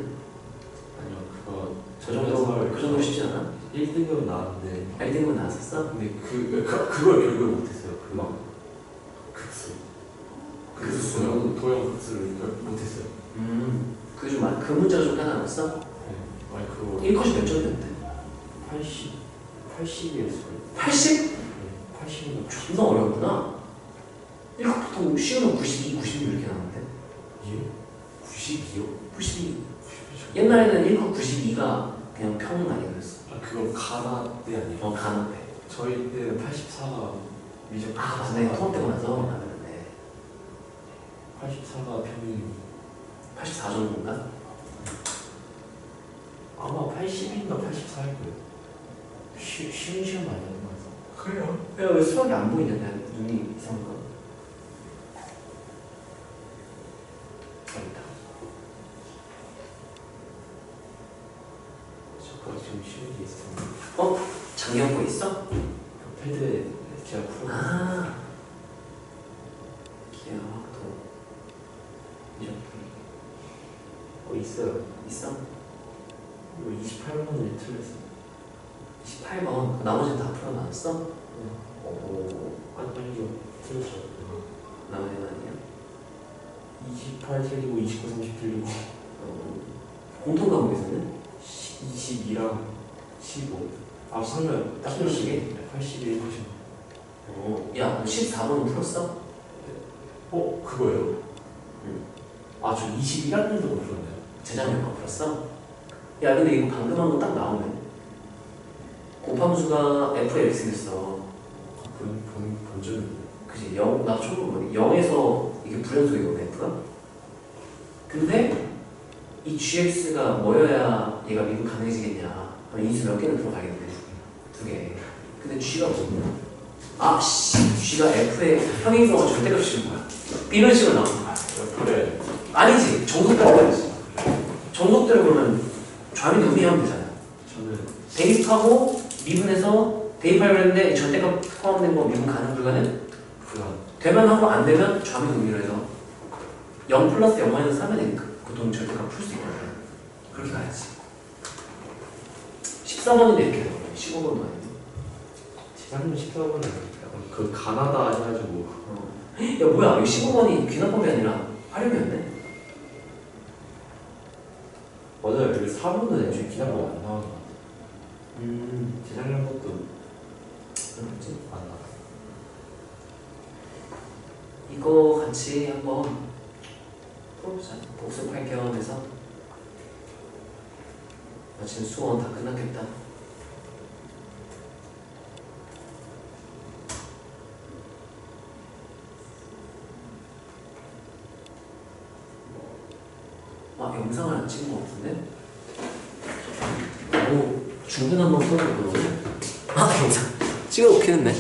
아니요 그거 저 정도 그 정도 쉽지 않아? 1등급 나왔는데 1등분 나왔었어? 근데 그걸 결국에 못했어요. 그 막 극수. 극수? 도형 극수를 못했어요. 그게 좀 그 문제가 좀 까다로웠어? 네. 아니 그거 1컷이 몇 점이었는데? 80이었어요. 80? 네. 80인가 존나 어려웠구나. 1컷 보통 쉬우면 92, 96 이렇게 나오는데 예? 92요? 92. 옛날에는 1컷 92가 그냥 평 난이도였어. 아 그거 가나 때 아니에요? 가능해. 저희 때는 84가 미적. 아 맞아, 내가 통합 되고 나서 나는데 84가 평균. 84 정도인가? 아마 80인가 84일 거예요. 쉬운 시험 아니었던 것 같아요. 그래요? 야, 왜 수학이 안 보이냐? 내가 눈이 이상한가? 아니다. 저거 지금 쉬운 게 있어요. 작년 거 있어? 그 패드에 제가 풀어. 아. 기하 확도. 이렇게 있어요. 있어? 이거 28번을 틀렸어요. 28번. 나머지는 다 풀어놨어? 네. 오. 아니요. 틀렸죠. 나머지는 아니야? 28 틀리고 29, 30 틀리고 공통 과목에서는? 22랑 15. 아 그러면 딱 틀리게? 81, 90. 야, 너 14번은 풀었어? 그거예요? 응. 아 저 21학년도 못 풀었네요. 재작년 거 풀었어? 야, 근데 이거 방금 한 거 딱 나오네. 곱함수가 F에 이렇게 생겼어. 본 적이 있네요. 그치? 나도 처음 본 거야. 0에서 이게 불연속이거든, F가? 근데 이 GX가 뭐여야 얘가 미분 가능해지겠냐? 그럼 인수 몇 개는 들어가겠네? 2개. 근데 G가 없어. G가 F의 평행성을 절대값이 주는 거야. 이런 식으로 나오는 거야. 그래. 아니지. 정석대로 해야지. 정석대로 그러면 좌변 의미하면 되잖아. 저는 대입하고 미분해서 대입하려고 했는데 절대값 포함된 거 미분 가능 불가능? 불안. 되면 하고 안 되면 좌변 의미로 해서 0 플러스 0 마이너스 3면 되니까 그 돈 절대값 풀 수 있거든. 그렇게 가야지. 14번인데 이렇게 되거든. 15번도 아니고. 재작년 14번은 약간 그 가나다 해가지고 야 뭐야, 이거 15번이 귀납법이 아니라 활용이었네? 맞아요. 여기 4번은 애초에 기나가 안 나오는 것 같아요. 재작년 것도 그렇지. 안 나와. 이거 같이 한번 풀어보자. 복습할 겸해서. 마침 수원 다 끝났겠다. 영상을 안 찍은 것 같은데? 중근 한번 써볼까? 영상 찍어놓긴 했네.